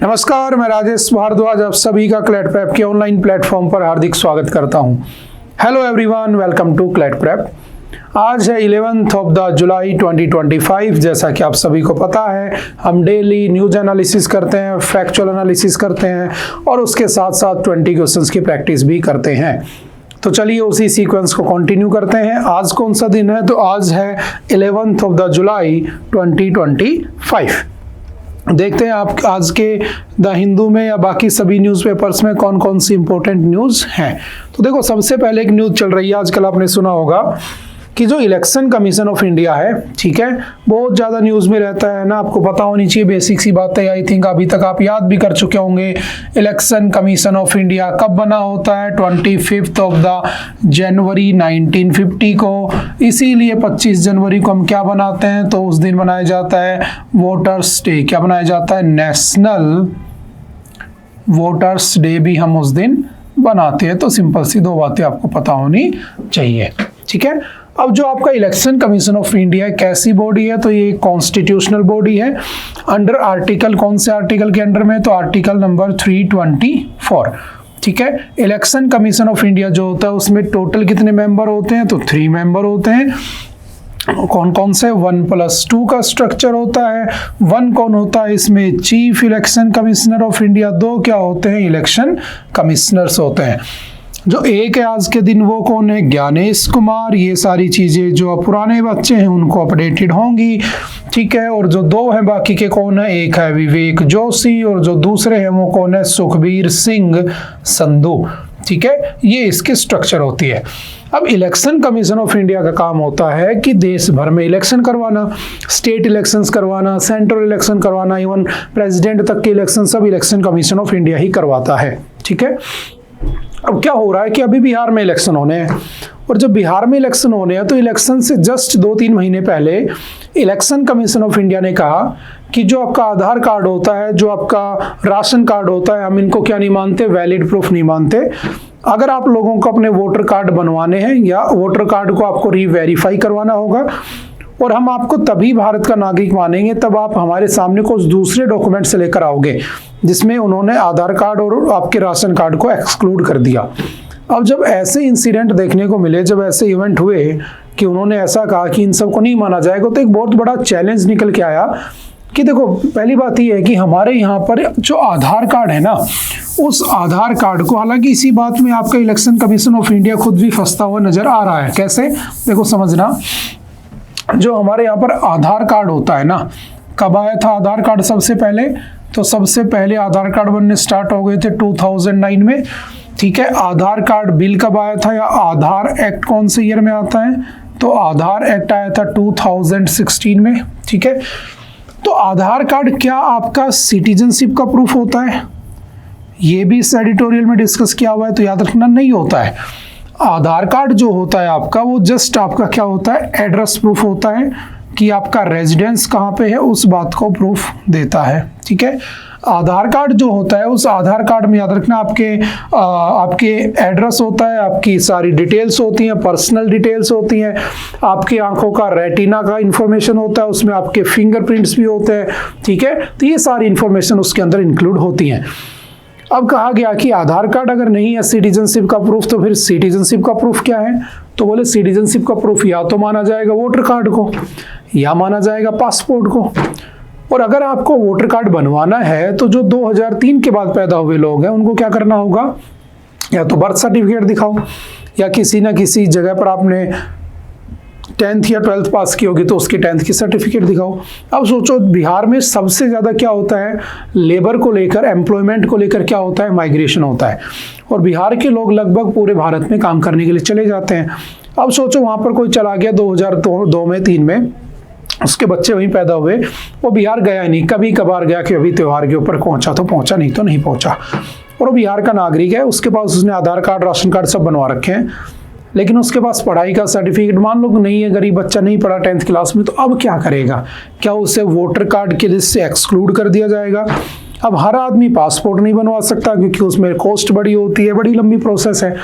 नमस्कार, मैं राजेश भारद्वाज आप सभी का क्लैट प्रेप के ऑनलाइन प्लेटफॉर्म पर हार्दिक स्वागत करता हूं। Hello everyone, welcome to CLAT prep. आज है 11 जुलाई 2025। जैसा कि आप सभी को पता है, हम डेली न्यूज एनालिसिस करते हैं, फैक्चुअल एनालिसिस करते हैं और उसके साथ साथ 20 क्वेश्चंस की प्रैक्टिस भी करते हैं। तो चलिए उसी सीक्वेंस को कंटिन्यू करते हैं। आज कौन सा दिन है? तो आज है 11 जुलाई 2025। देखते हैं आप आज के द हिंदू में या बाकी सभी न्यूज़पेपर्स में कौन कौन सी इंपॉर्टेंट न्यूज़ हैं। तो देखो, सबसे पहले एक न्यूज़ चल रही है, आजकल आपने सुना होगा कि जो इलेक्शन कमीशन ऑफ इंडिया है, ठीक है, बहुत ज़्यादा न्यूज़ में रहता है ना, आपको पता होनी चाहिए बेसिक सी बात है। आई थिंक अभी तक आप याद भी कर चुके होंगे इलेक्शन कमीशन ऑफ इंडिया कब बना होता है, 25 जनवरी 1950 को। इसीलिए 25 जनवरी को हम क्या बनाते हैं? तो उस दिन बनाया जाता है वोटर्स डे। क्या बनाया जाता है? नेशनल वोटर्स डे भी हम उस दिन बनाते हैं। तो सिंपल सी दो बातें आपको पता होनी चाहिए, ठीक है। अब जो आपका इलेक्शन कमीशन ऑफ इंडिया कैसी बॉडी है? तो ये कॉन्स्टिट्यूशनल बॉडी है। अंडर आर्टिकल, कौन से आर्टिकल के अंडर में? तो आर्टिकल नंबर 324, ठीक है। इलेक्शन कमीशन ऑफ इंडिया जो होता है उसमें टोटल कितने मेंबर होते हैं? तो 3 मेंबर होते हैं। कौन कौन से? 1+2 का स्ट्रक्चर होता है। 1 कौन होता है इसमें? Chief election commissioner of India. 2 क्या होते हैं? इलेक्शन कमिश्नर्स होते हैं। जो 1 है आज के दिन वो कौन है? ज्ञानेश कुमार। ये सारी चीजें जो पुराने बच्चे हैं उनको अपडेटेड होंगी, ठीक है। और जो 2 हैं बाकी के कौन है? 1 है विवेक जोशी और जो दूसरे हैं वो कौन है? सुखबीर सिंह संधू, ठीक है। ये इसकी स्ट्रक्चर होती है। अब इलेक्शन कमीशन ऑफ इंडिया का काम होता है कि देश भर में इलेक्शन करवाना, स्टेट इलेक्शंस करवाना, सेंट्रल इलेक्शन करवाना, इवन प्रेसिडेंट तक के इलेक्शन सब इलेक्शन कमीशन ऑफ इंडिया ही करवाता है, ठीक है। अब क्या हो रहा है कि अभी बिहार में इलेक्शन होने हैं और जब बिहार में इलेक्शन होने हैं तो इलेक्शन से जस्ट 2-3 महीने पहले इलेक्शन कमीशन ऑफ इंडिया ने कहा कि जो आपका आधार कार्ड होता है, जो आपका राशन कार्ड होता है, हम इनको क्या नहीं मानते? वैलिड प्रूफ नहीं मानते। अगर आप लोगों को अपने वोटर कार्ड बनवाने हैं या वोटर कार्ड को आपको रीवेरीफाई करवाना होगा और हम आपको तभी भारत का नागरिक मानेंगे तब आप हमारे सामने कुछ दूसरे डॉक्यूमेंट से लेकर आओगे, जिसमें उन्होंने आधार कार्ड और आपके राशन कार्ड को एक्सक्लूड कर दिया। अब जब ऐसे इंसिडेंट देखने को मिले, जब ऐसे इवेंट हुए कि उन्होंने ऐसा कहा कि इन सबको नहीं माना जाएगा, तो एक बहुत बड़ा चैलेंज निकल के आया कि देखो, पहली बात यह है कि हमारे यहाँ पर जो आधार कार्ड है ना, उस आधार कार्ड को, हालांकि इसी बात में आपका इलेक्शन कमीशन ऑफ इंडिया खुद भी फंसता हुआ नजर आ रहा है। कैसे? देखो समझना, जो हमारे यहाँ पर आधार कार्ड होता है ना, कब आया था आधार कार्ड सबसे पहले? तो सबसे पहले आधार कार्ड बनने स्टार्ट हो गए थे 2009 में, ठीक है। आधार कार्ड बिल कब आया था या आधार एक्ट कौन से ईयर में आता है? तो आधार एक्ट आया था 2016 में, ठीक है। तो आधार कार्ड क्या आपका सिटीजनशिप का प्रूफ होता है? ये भी इस एडिटोरियल में डिस्कस किया हुआ है, तो याद रखना नहीं होता है। आधार कार्ड जो होता है आपका, वो जस्ट आपका क्या होता है? एड्रेस प्रूफ होता है कि आपका रेजिडेंस कहाँ पे है, उस बात को प्रूफ देता है, ठीक है। आधार कार्ड जो होता है, उस आधार कार्ड में याद रखना आपके एड्रेस होता है, आपकी सारी डिटेल्स होती हैं, पर्सनल डिटेल्स होती हैं, आपकी आंखों का रेटिना का इंफॉर्मेशन होता है, उसमें आपके फिंगरप्रिंट्स भी होते हैं, ठीक है। तो ये सारी इंफॉर्मेशन उसके अंदर इंक्लूड होती हैं। अब कहा गया कि आधार कार्ड अगर नहीं है सिटीजनशिप का प्रूफ, तो फिर सिटीजनशिप का प्रूफ क्या है? तो बोले सिटीजनशिप का प्रूफ या तो माना जाएगा वोटर कार्ड को या माना जाएगा पासपोर्ट को। और अगर आपको वोटर कार्ड बनवाना है तो जो 2003 के बाद पैदा हुए लोग हैं उनको क्या करना होगा? या तो बर्थ सर्टिफिकेट दिखाओ या किसी ना किसी जगह पर आपने 10th या 12th पास की होगी तो उसकी 10th की सर्टिफिकेट दिखाओ। अब सोचो, बिहार में सबसे ज़्यादा क्या होता है? लेबर को लेकर, एम्प्लॉयमेंट को लेकर क्या होता है? माइग्रेशन होता है। और बिहार के लोग लगभग पूरे भारत में काम करने के लिए चले जाते हैं। अब सोचो, वहाँ पर कोई चला गया 2002 में, 3 में, उसके बच्चे वहीं पैदा हुए, वो बिहार गया नहीं, कभी कभार गया कि अभी त्योहार के ऊपर पहुँचा तो पहुँचा, नहीं तो नहीं पहुँचा। और वो बिहार का नागरिक है, उसके पास उसने आधार कार्ड, राशन कार्ड सब बनवा रखे हैं, लेकिन उसके पास पढ़ाई का सर्टिफिकेट मान लो नहीं है, गरीब बच्चा नहीं पढ़ा 10th क्लास में, तो अब क्या करेगा? क्या उसे वोटर कार्ड के लिस्ट से एक्सक्लूड कर दिया जाएगा? अब हर आदमी पासपोर्ट नहीं बनवा सकता क्योंकि उसमें कॉस्ट बड़ी होती है, बड़ी लंबी प्रोसेस है।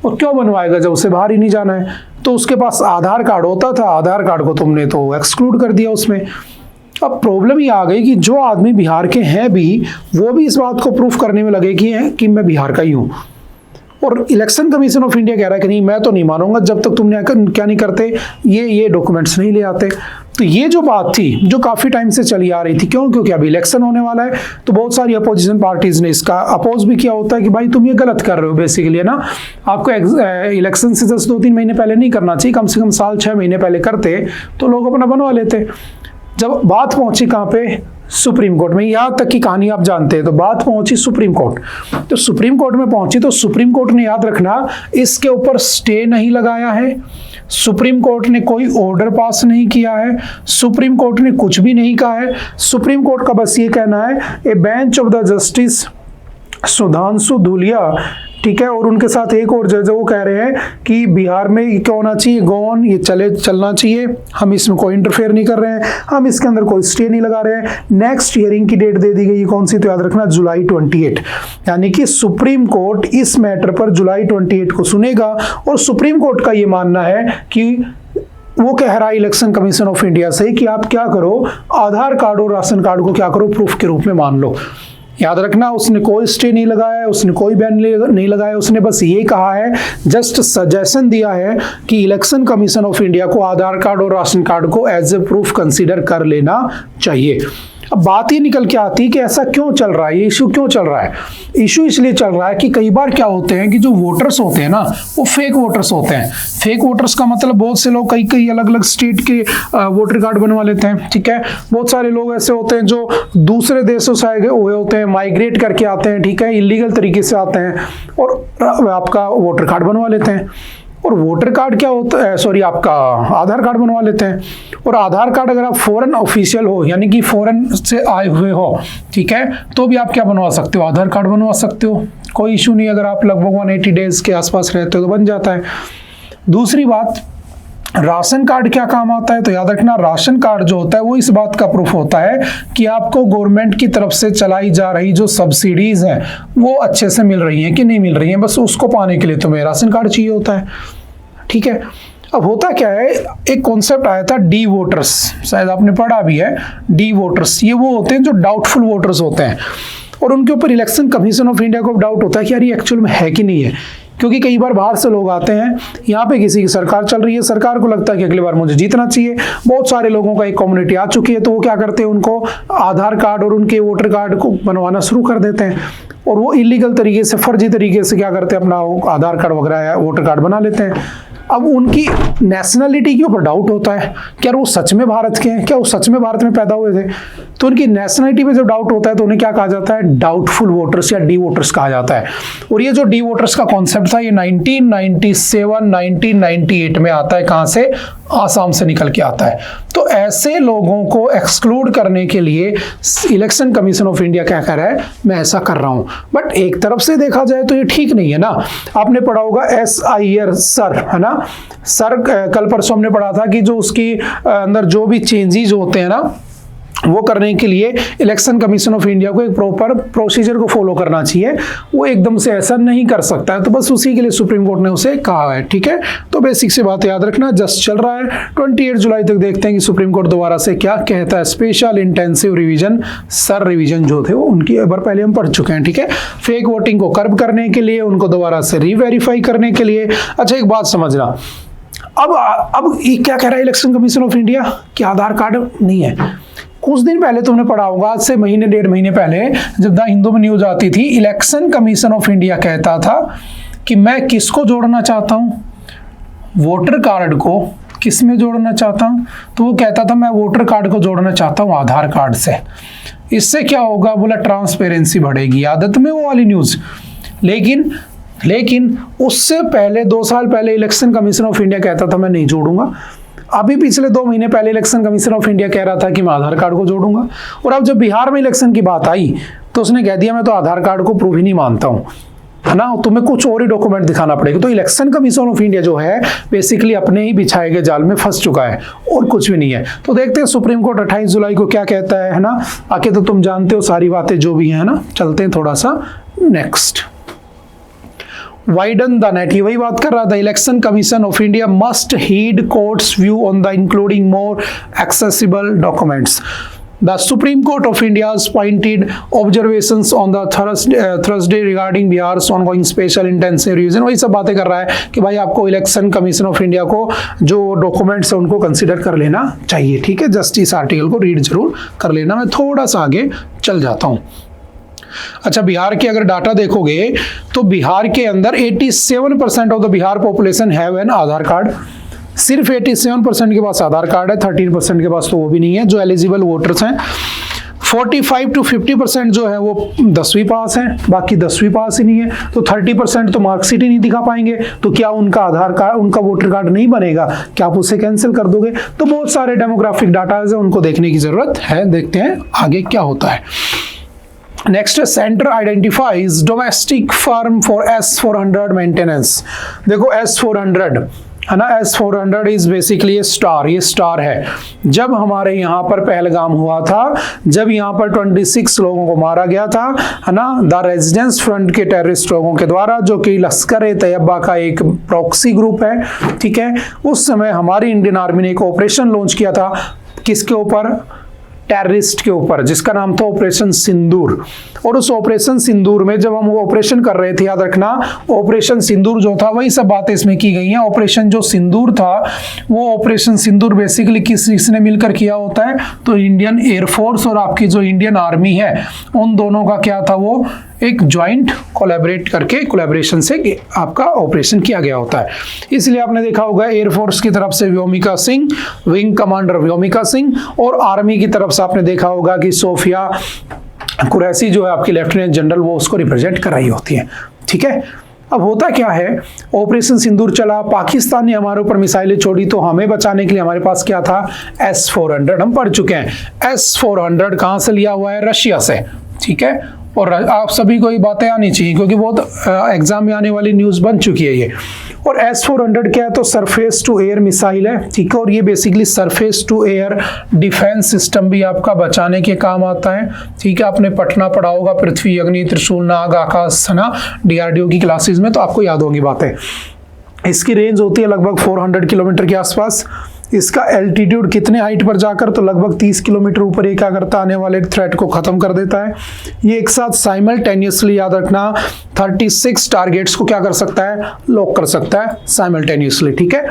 और क्यों बनवाएगा जब उसे बाहर ही नहीं जाना है? तो उसके पास आधार कार्ड होता था, आधार कार्ड को तुमने तो एक्सक्लूड कर दिया उसमें। अब प्रॉब्लम ये आ गई कि जो आदमी बिहार के हैं भी, वो भी इस बात को प्रूफ करने में लगे कि मैं बिहार का ही हूँ, और इलेक्शन कमीशन ऑफ इंडिया कह रहा है कि नहीं, मैं तो नहीं मानूंगा जब तक तुमने क्या नहीं करते, ये डॉक्यूमेंट्स नहीं ले आते। तो ये जो बात थी जो काफ़ी टाइम से चली आ रही थी, क्योंकि अभी इलेक्शन होने वाला है, तो बहुत सारी अपोजिशन पार्टीज ने इसका अपोज भी किया होता है कि भाई तुम ये गलत कर रहे हो बेसिकली, है ना। आपको इलेक्शन से 2-3 महीने पहले नहीं करना चाहिए, कम से कम साल 6 महीने पहले करते तो लोग अपना बनवा लेते। जब बात पहुंची कहाँ पे, सुप्रीम कोर्ट में, यहाँ तक की कहानी आप जानते हैं, तो बात पहुंची सुप्रीम कोर्ट। तो सुप्रीम कोर्ट में पहुंची तो सुप्रीम कोर्ट ने, याद रखना, इसके ऊपर स्टे नहीं लगाया है, सुप्रीम कोर्ट ने कोई ऑर्डर पास नहीं किया है, सुप्रीम कोर्ट ने कुछ भी नहीं कहा है। सुप्रीम कोर्ट का बस ये कहना है, a bench of the justice Sudhanshu Dhulia, ठीक है, और उनके साथ एक और जज, वो कह रहे हैं कि बिहार में क्या होना चाहिए, गो ऑन, ये चलना चाहिए, हम इसमें कोई इंटरफेयर नहीं कर रहे हैं, हम इसके अंदर कोई स्टे नहीं लगा रहे हैं। नेक्स्ट हियरिंग की डेट दे दी गई, कौन सी, तो याद रखना जुलाई 28, यानी कि सुप्रीम कोर्ट इस मैटर पर जुलाई 28 को सुनेगा। और सुप्रीम कोर्ट का ये मानना है कि वो कह रहा है इलेक्शन कमीशन ऑफ इंडिया से कि आप क्या करो, आधार कार्ड और राशन कार्ड को क्या करो, प्रूफ के रूप में मान लो। याद रखना, उसने कोई स्टे नहीं लगाया है, उसने कोई बैन नहीं लगाया, उसने बस ये कहा है, जस्ट सजेशन दिया है कि इलेक्शन कमीशन ऑफ इंडिया को आधार कार्ड और राशन कार्ड को एज ए प्रूफ कंसीडर कर लेना चाहिए। अब बात ये निकल के आती है कि ऐसा क्यों चल रहा है, ये इशू क्यों चल रहा है। इशू इसलिए चल रहा है कि कई बार क्या होते हैं कि जो वोटर्स होते हैं ना, वो फेक वोटर्स होते हैं। फेक वोटर्स का मतलब बहुत से लोग कई अलग अलग स्टेट के वोटर कार्ड बनवा लेते हैं, ठीक है। बहुत सारे लोग ऐसे होते हैं जो दूसरे देशों से आए हुए होते हैं, माइग्रेट करके आते हैं, ठीक है, इलीगल तरीके से आते हैं और आपका वोटर कार्ड बनवा लेते हैं। और वोटर कार्ड क्या होता है, सॉरी, आपका आधार कार्ड बनवा लेते हैं। और आधार कार्ड अगर आप फॉरेन ऑफिशियल हो, यानी कि फॉरेन से आए हुए हो, ठीक है, तो भी आप क्या बनवा सकते हो, आधार कार्ड बनवा सकते हो, कोई इशू नहीं। अगर आप लगभग 180 डेज के आसपास रहते हो तो बन जाता है। दूसरी बात, राशन कार्ड क्या काम आता है, तो याद रखना, राशन कार्ड जो होता है वो इस बात का प्रूफ होता है कि आपको गवर्नमेंट की तरफ से चलाई जा रही जो सब्सिडीज हैं वो अच्छे से मिल रही हैं कि नहीं मिल रही हैं, बस उसको पाने के लिए तुम्हें राशन कार्ड चाहिए होता है, ठीक है। अब होता क्या है, एक कॉन्सेप्ट आया था डी वोटर्स, शायद आपने पढ़ा भी है, डी वोटर्स। ये वो होते हैं जो डाउटफुल वोटर्स होते हैं, और उनके ऊपर इलेक्शन कमीशन ऑफ इंडिया को डाउट होता है कि यार ये एक्चुअल में है कि नहीं है। क्योंकि कई बार बाहर से लोग आते हैं, यहाँ पे किसी की सरकार चल रही है, सरकार को लगता है कि अगली बार मुझे जीतना चाहिए। बहुत सारे लोगों का एक कम्युनिटी आ चुकी है, तो वो क्या करते हैं, उनको आधार कार्ड और उनके वोटर कार्ड को बनवाना शुरू कर देते हैं, और वो इलीगल तरीके से, फर्जी तरीके से क्या करते हैं, अपना आधार कार्ड वगैरह या वोटर कार्ड बना लेते हैं। अब उनकी नेशनलिटी के ऊपर डाउट होता है, क्या वो सच में भारत के हैं, क्या वो सच में भारत में पैदा हुए थे। तो उनकी नेशनलिटी पे जब डाउट होता है तो उन्हें क्या कहा जाता है, डाउटफुल वोटर्स या डी वोटर्स कहा जाता है। और ये जो डी वोटर्स का कॉन्सेप्ट था, ये 1997 1998 में आता है। कहां से, आसाम से निकल के आता है। तो ऐसे लोगों को एक्सक्लूड करने के लिए इलेक्शन कमीशन ऑफ इंडिया क्या कर रहा है, मैं ऐसा कर रहा हूं। बट एक तरफ से देखा जाए तो ये ठीक नहीं है ना। आपने पढ़ा होगा SIR सर, है ना, सर, कल परसों हमने पढ़ा था कि जो उसकी अंदर जो भी चेंजेस होते हैं ना, वो करने के लिए इलेक्शन कमीशन ऑफ इंडिया को एक प्रॉपर प्रोसीजर को फॉलो करना चाहिए। वो एकदम से ऐसा नहीं कर सकता है, तो बस उसी के लिए सुप्रीम कोर्ट ने उसे कहा है, ठीक है। तो बेसिक से बात याद रखना, जस्ट चल रहा है। 28 जुलाई तक देखते हैं कि सुप्रीम कोर्ट दोबारा से क्या कहता है। Special intensive revision, sir revision जो थे वो उनकी एक बार पहले हम पढ़ चुके हैं, ठीक है। फेक वोटिंग को कर्ब करने के लिए, उनको दोबारा से रीवेरीफाई करने के लिए। अच्छा, एक बात समझना, अब ये क्या कह रहा है इलेक्शन कमीशन ऑफ इंडिया कि आधार कार्ड नहीं है। कुछ दिन पहले तुमने पढ़ा होगा, आज से महीने 1.5 महीने पहले, जब द हिंदू में न्यूज आती थी, इलेक्शन कमीशन ऑफ इंडिया कहता था कि मैं किसको जोड़ना चाहता हूं, वोटर कार्ड को किस में जोड़ना चाहता हूं, तो वो कहता था मैं वोटर कार्ड को जोड़ना चाहता हूं आधार कार्ड से। इससे क्या होगा, बोला ट्रांसपेरेंसी बढ़ेगी। आदत में वो वाली न्यूज। लेकिन उससे पहले 2 साल पहले इलेक्शन कमीशन ऑफ इंडिया कहता था मैं नहीं जोड़ूंगा। अभी पिछले 2 महीने पहले इलेक्शन कमीशन ऑफ इंडिया कह रहा था कि मैं आधार कार्ड को जोड़ूंगा। और अब जब बिहार में इलेक्शन की बात आई तो उसने कह दिया मैं तो आधार कार्ड को प्रूफ ही नहीं मानता हूं, है ना, तुम्हें कुछ और ही डॉक्यूमेंट दिखाना पड़ेगा। तो इलेक्शन कमीशन ऑफ इंडिया जो है बेसिकली अपने ही बिछाए गए जाल में फंस चुका है और कुछ भी नहीं है। तो देखते हैं सुप्रीम कोर्ट 28 जुलाई को क्या कहता है ना। आके तो तुम जानते हो सारी बातें जो भी है ना। चलते हैं थोड़ा सा नेक्स्ट। वाइडन द नेट, ये वही बात कर रहा था। Election commission of India must heed court's view on the including more accessible documents. The supreme court of India pointed observations on the Thursday regarding Bihar's ongoing special intensive revision. वही सब बातें कर रहा है कि भाई आपको इलेक्शन कमीशन ऑफ इंडिया को जो डॉक्यूमेंट्स है उनको कंसिडर कर लेना चाहिए। ठीक है, जस्ट इस आर्टिकल को रीड जरूर कर लेना। मैं थोड़ा सा आगे चल जाता हूं। अच्छा, बिहार के अगर डाटा देखोगे तो बिहार के अंदर 87% of the Bihar population have an Aadhaar card. सिर्फ 87% के पास आधार कार्ड है, 13% के पास तो वो भी नहीं है। जो एलिजिबल वोटर्स हैं 45 to 50% जो है वो 10वीं पास हैं, बाकी 10वीं पास ही नहीं है। तो 30% तो मार्कशीट ही नहीं दिखा पाएंगे, तो क्या उनका आधार कार्ड, उनका वोटर कार्ड नहीं बनेगा? क्या आप उसे कैंसिल कर दोगे? तो बहुत सारे डेमोग्राफिक डाटा है, उनको देखने की जरूरत है। देखते हैं आगे क्या होता है। नेक्स्ट है, centre identifies domestic firm for S400 maintenance. देखो S400 है ना, S400 इज बेसिकली स्टार, ये स्टार है। जब हमारे यहाँ पर पहलगाम हुआ था, जब यहाँ पर 26 लोगों को मारा गया था, है ना, द रेजिडेंस फ्रंट के टेररिस्ट लोगों के द्वारा, जो कि लश्कर-ए-तैयबा का एक प्रॉक्सी ग्रुप है। ठीक है, उस समय हमारी इंडियन आर्मी ने एक ऑपरेशन लॉन्च किया था, किसके ऊपर? टेररिस्ट के ऊपर, जिसका नाम था ऑपरेशन सिंदूर। और उस ऑपरेशन सिंदूर में जब हम वो ऑपरेशन कर रहे थे, याद रखना ऑपरेशन सिंदूर जो था वही सब बातें इसमें की गई हैं। ऑपरेशन जो सिंदूर था, वो ऑपरेशन सिंदूर बेसिकली किसने मिलकर किया होता है? तो इंडियन एयरफोर्स और आपकी जो इंडियन आर्मी है, उन दोनों का क्या था? वो एक ज्वाइंट कोलैबोरेशन से आपका ऑपरेशन किया गया होता है। इसलिए आपने देखा होगा एयरफोर्स की तरफ से व्योमिका सिंह, विंग कमांडर व्योमिका सिंह, और आर्मी की तरफ से आपने देखा होगा कि सोफिया कुरैशी जो है आपकी लेफ्टिनेंट जनरल, वो उसको रिप्रेजेंट कर रही होती है। ठीक है, अब होता क्या है, ऑपरेशन सिंदूर चला, पाकिस्तान ने हमारे ऊपर मिसाइलें छोड़ी, तो हमें बचाने के लिए हमारे पास क्या था? S400। हम पढ़ चुके हैं S400 कहां से लिया हुआ है? रशिया से। ठीक है, और आप सभी को ये बातें आनी चाहिए क्योंकि बहुत एग्जाम में आने वाली न्यूज़ बन चुकी है ये। और S400 क्या है? तो सरफेस टू एयर मिसाइल है। ठीक है, और ये basically surface to air defence system भी आपका बचाने के काम आता है। ठीक है, आपने पढ़ना पढ़ा होगा पृथ्वी, अग्नि, त्रिशूल, नाग, आकाश, है ना, DRDO की क्लासेस में, तो आपको याद होंगी बातें। इसकी रेंज होती है लगभग 400 किलोमीटर के आसपास। इसका एल्टीट्यूड कितने हाइट पर जाकर? तो लगभग 30 किलोमीटर ऊपर ये क्या करता है? आने वाले थ्रेट को खत्म कर देता है। ये एक साथ साइमल्टेनियसली, याद रखना, 36 टारगेट्स को क्या कर सकता है? लॉक कर सकता है साइमल्टेनियसली। ठीक है,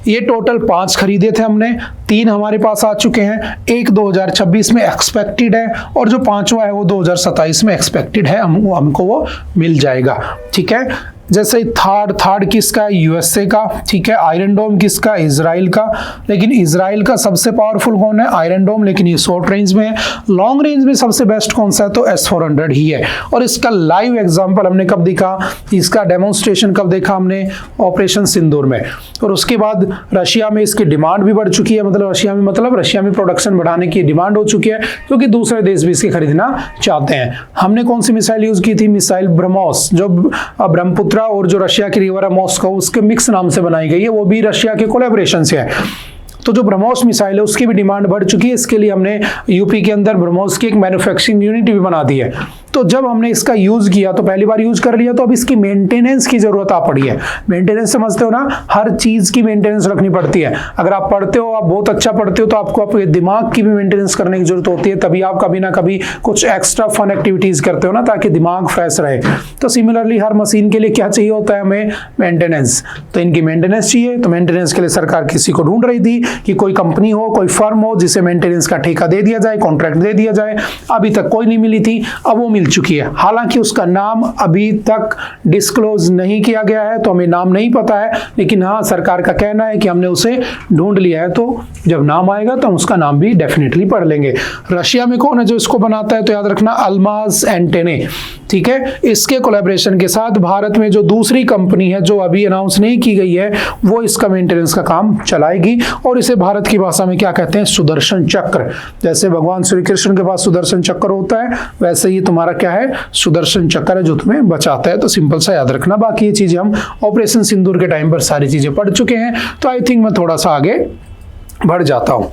ये टोटल 5 खरीदे थे हमने, 3 हमारे पास आ चुके हैं, एक 2026 में एक्सपेक्टेड है, और जो 5वां है वो 2027 में एक्सपेक्टेड है, हमको वो मिल जाएगा। ठीक है, जैसे थर्ड किसका है? USA का। ठीक है, आयरन डोम किसका? इजराइल का। लेकिन इजराइल का सबसे पावरफुल कौन है? आयरन डोम, लेकिन ये शॉर्ट रेंज में है। लॉन्ग रेंज में सबसे बेस्ट कौन सा है? तो S400 ही है। और इसका लाइव एग्जांपल हमने कब देखा? इसका डेमोन्स्ट्रेशन कब देखा हमने? ऑपरेशन सिंदूर में। और उसके बाद रशिया में इसकी डिमांड भी बढ़ चुकी है, रशिया में प्रोडक्शन बढ़ाने की डिमांड हो चुकी है, क्योंकि दूसरे देश भी इसके खरीदना चाहते हैं। हमने कौन सी मिसाइल यूज की थी? मिसाइल ब्रह्मोस, जो ब्रह्मपुत्र और जो रशिया की रिवर है मॉस्को, उसके मिक्स नाम से बनाई गई है, वो भी रशिया के कोलैबोरेशन से है। तो जो ब्रह्मोस मिसाइल है उसकी भी डिमांड बढ़ चुकी है। इसके लिए हमने यूपी के अंदर ब्रह्मोस की एक मैन्युफैक्चरिंग यूनिट भी बना दी है। तो जब हमने इसका यूज किया तो पहली बार यूज कर लिया, तो अब इसकी मेंटेनेंस की जरूरत आ पड़ी है। मेंटेनेंस समझते हो ना, हर चीज की मेंटेनेंस रखनी पड़ती है। अगर आप पढ़ते हो, आप बहुत अच्छा पढ़ते हो, तो आपको आपके दिमाग की भी मेंटेनेंस करने की जरूरत होती है, तभी आप कभी ना कभी कुछ एक्स्ट्रा फन एक्टिविटीज करते हो ना, ताकि दिमाग फ्रेश रहे। तो सिमिलरली हर मशीन के लिए क्या चाहिए होता है? हमें मेंटेनेंस। तो इनकी मेंटेनेंस चाहिए, तो मेंटेनेंस के लिए सरकार किसी को ढूंढ रही थी कि कोई कंपनी हो, कोई फर्म हो, जिसे मेंटेनेंस का ठेका दे दिया जाए, कॉन्ट्रैक्ट दे दिया जाए। अभी तक कोई नहीं मिली थी, अब वो मिल चुकी है। हालांकि उसका नाम अभी तक डिस्क्लोज नहीं किया गया है, तो हमें नाम नहीं पता है, लेकिन हाँ, सरकार का कहना है कि हमने उसे ढूंढ लिया है। तो जब नाम आएगा तो हम उसका नाम भी डेफिनेटली पढ़ लेंगे। रशिया में कौन है जो इसको बनाता है? तो याद रखना, अल्माज एंटेने। ठीक है, इसके कोलैबोरेशन के साथ भारत में जो दूसरी कंपनी है, जो अभी अनाउंस नहीं की गई है, वो इसका मेंटेनेंस का काम चलाएगी। और इसे भारत की भाषा में क्या कहते हैं? सुदर्शन चक्र। जैसे भगवान श्री कृष्ण के पास सुदर्शन चक्र होता है, वैसे ही तुम्हारा क्या है? सुदर्शन चक्र है, जो तुम्हें बचाता है। तो सिंपल सा याद रखना। बाकी ये चीजें हम ऑपरेशन सिंदूर के टाइम पर सारी चीजें पढ़ चुके हैं, तो आई थिंक मैं थोड़ा सा आगे बढ़ जाता हूं।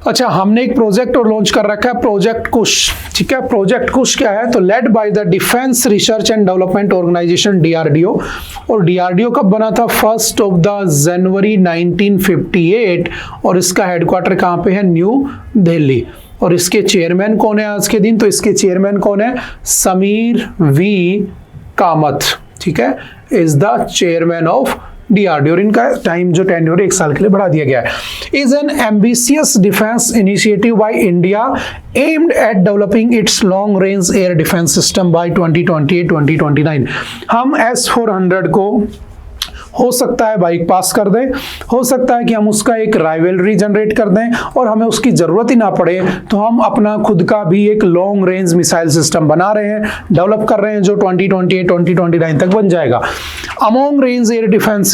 अच्छा, हमने एक प्रोजेक्ट और लॉन्च कर रखा है, प्रोजेक्ट कुश। ठीक है, प्रोजेक्ट कुश क्या है? तो led by the defence research and development organisation DRDO। और DRDO कब बना था? 1 जनवरी 1958। और इसका हेडक्वार्टर कहाँ पे है? न्यू दिल्ली। और इसके चेयरमैन कौन है आज के दिन? तो इसके चेयरमैन कौन है? समीर वी कामत, ठीक है, is the chairman of DRDO। और इनका टाइम जो टेन्योर 1 साल के लिए बढ़ा दिया गया है। Is an ambitious defence initiative by India aimed at developing it's long range air defence system by 2028-2029। हम S-400 को हो सकता है बाइक पास कर दें, हो सकता है कि हम उसका एक राइवलरी जनरेट कर दें, और हमें उसकी जरूरत ही ना पड़े तो हम अपना खुद का भी एक लॉन्ग रेंज मिसाइल सिस्टम बना रहे हैं, डेवलप कर रहे हैं, जो 2028-2029 तक बन जाएगा। Among range air defence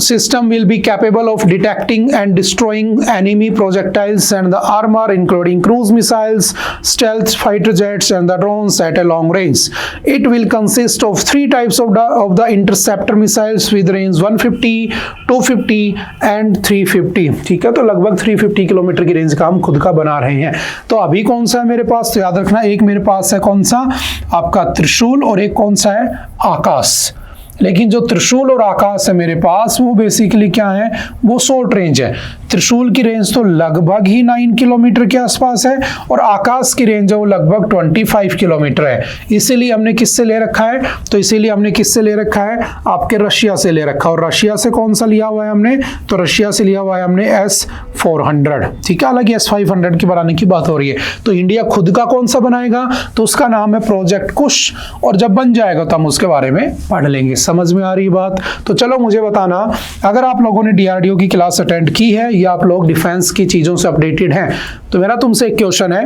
system will be capable of detecting and destroying enemy projectiles and the armour including cruise missiles, stealth fighter jets and the drones at a long range. It will consist of 3 types of the interceptor missile with range 150, 250 and 350, ठीक है। तो लगभग 350 kilometre की range का हम खुद का बना रहे हैं। तो अभी कौन सा है मेरे पास? तो याद रखना, एक मेरे पास है कौन सा? आपका त्रिशूल, और एक कौन सा है? आकाश। लेकिन जो त्रिशूल और आकाश है मेरे पास, वो बेसिकली क्या है? वो शॉर्ट रेंज है। त्रिशूल की रेंज तो लगभग ही 9 किलोमीटर के आसपास है, और आकाश की रेंज है वो लगभग 25 किलोमीटर है। इसीलिए हमने किससे ले रखा है? तो इसीलिए हमने किससे ले रखा है? आपके रशिया से ले रखा। और रशिया से कौन सा लिया हुआ है हमने? तो रशिया से लिया हुआ है हमने S-400, ठीक है। हालांकि S-500 की बनाने की बात हो रही है। तो इंडिया खुद का कौन सा बनाएगा? तो उसका नाम है प्रोजेक्ट कुश, और जब बन जाएगा तो हम उसके बारे में पढ़ लेंगे। समझ में आ रही बात? तो चलो मुझे बताना, अगर आप लोगों ने DRDO की क्लास अटेंड की है या आप लोग डिफेंस की चीजों से अपडेटेड हैं, तो मेरा तुमसे एक क्वेश्चन है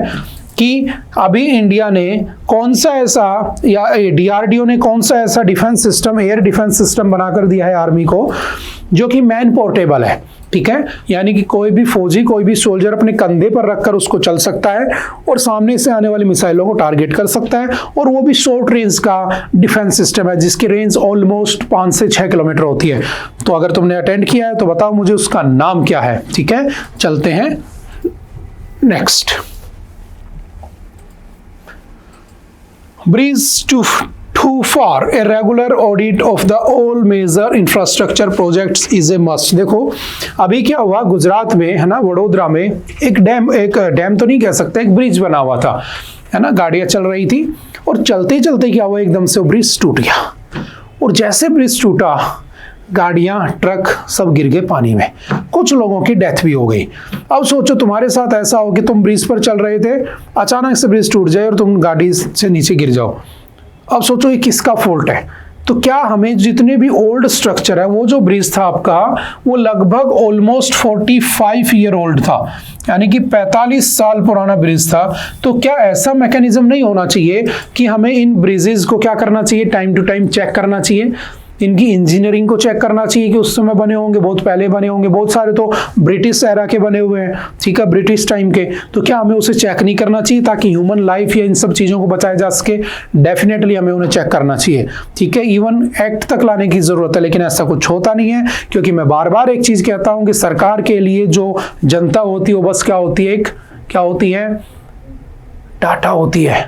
कि अभी इंडिया ने कौन सा ऐसा, या DRDO ने कौन सा ऐसा defence system, air defence system बनाकर दिया है आर्मी को, जो कि मैन पोर्टेबल है, ठीक है। यानी कि कोई भी फौजी, कोई भी सोल्जर अपने कंधे पर रखकर उसको चल सकता है और सामने से आने वाली मिसाइलों को टारगेट कर सकता है, और वो भी शॉर्ट रेंज का डिफेंस सिस्टम है, जिसकी रेंज ऑलमोस्ट 5 से 6 किलोमीटर होती है। तो अगर तुमने अटेंड किया है तो बताओ मुझे उसका नाम क्या है, ठीक है। चलते हैं next. Bridge too far, a regular audit of the all major infrastructure projects is a must। देखो अभी क्या हुआ गुजरात में, है ना, वडोदरा में एक डैम तो नहीं कह सकते, एक ब्रिज बना हुआ था, है ना, गाड़ियां चल रही थी, और चलते चलते क्या हुआ, एकदम से वो ब्रिज टूट गया, और जैसे ब्रिज टूटा गाड़ियां, ट्रक सब गिर गए पानी में, कुछ लोगों की डेथ भी हो गई। अब सोचो तुम्हारे साथ ऐसा हो कि तुम ब्रिज पर चल रहे थे, अचानक से ब्रिज टूट जाए और तुम गाड़ी से नीचे गिर जाओ। अब सोचो ये किसका फॉल्ट है? तो क्या हमें जितने भी ओल्ड स्ट्रक्चर है, वो जो ब्रिज था आपका, वो लगभग ऑलमोस्ट 45 ईयर ओल्ड था, यानी कि 45 साल पुराना ब्रिज था। तो क्या ऐसा मैकेनिज्म नहीं होना चाहिए कि हमें इन ब्रिजेस को क्या करना चाहिए, टाइम टू टाइम चेक करना चाहिए, इनकी इंजीनियरिंग को चेक करना चाहिए कि उस समय बने होंगे, बहुत पहले बने होंगे, बहुत सारे तो ब्रिटिश एरा के बने हुए हैं, ठीक है, ब्रिटिश टाइम के। तो क्या हमें उसे चेक नहीं करना चाहिए ताकि ह्यूमन लाइफ या इन सब चीज़ों को बचाया जा सके? डेफिनेटली हमें उन्हें चेक करना चाहिए, ठीक है। इवन एक्ट तक लाने की जरूरत है, लेकिन ऐसा कुछ होता नहीं है, क्योंकि मैं बार बार एक चीज़ कहता हूँ कि सरकार के लिए जो जनता होती है वो बस क्या होती है, क्या होती है, डाटा होती है।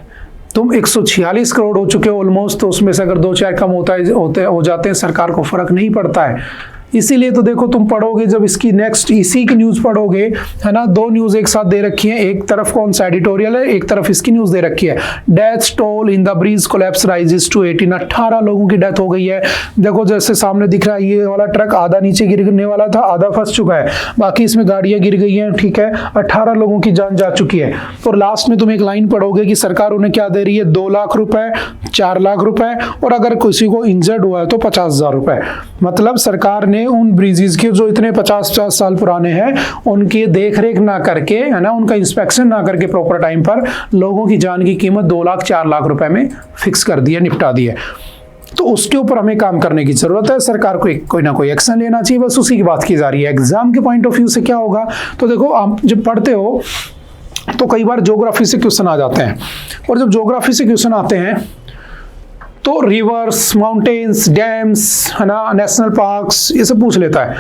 तुम 146 करोड़ हो चुके हो ऑलमोस्ट, तो उसमें से अगर 2-4 कम हो जाते हैं, सरकार को फर्क नहीं पड़ता है। इसीलिए तो देखो तुम पढ़ोगे जब इसकी नेक्स्ट इसी की न्यूज पढ़ोगे, है ना, 2 न्यूज एक साथ दे रखी है, एक तरफ कौन सा एडिटोरियल है, एक तरफ इसकी न्यूज दे रखी है, death toll in the bridge collapse rises to 18। 18 लोगों की डेथ हो गई है। देखो जैसे सामने दिख रहा है, ये वाला ट्रक आधा नीचे गिरने वाला था, आधा फंस चुका है, बाकी इसमें गाड़ियां गिर गई हैं, ठीक है। 18 लोगों की जान जा चुकी है। और लास्ट में तुम एक लाइन पढ़ोगे कि सरकार उन्हें क्या दे रही है, 2 लाख रुपए, 4 लाख रुपए, और अगर किसी को इंजर्ड हुआ है तो 50,000 रुपए। मतलब सरकार ने उन ब्रिजेस के जो इतने 50-50 साल पुराने हैं, उनकी देख रेख ना करके, है ना, उनका इंस्पेक्शन ना करके प्रॉपर टाइम पर, लोगों की जान की कीमत 2 लाख 4 लाख रुपए में फिक्स कर दी है, निपटा दी है। तो उसके ऊपर हमें काम करने की जरूरत है, सरकार को कोई ना कोई एक्शन लेना चाहिए, बस उसी की बात की जा रही है। एग्जाम के पॉइंट ऑफ व्यू से क्या होगा, तो देखो आप जब पढ़ते हो तो कई बार ज्योग्राफी से क्वेश्चन आ जाते हैं, और जब ज्योग्राफी से क्वेश्चन आते हैं तो रिवर्स, माउंटेन्स, डैम्स, है ना, नेशनल पार्क्स, ये सब पूछ लेता है।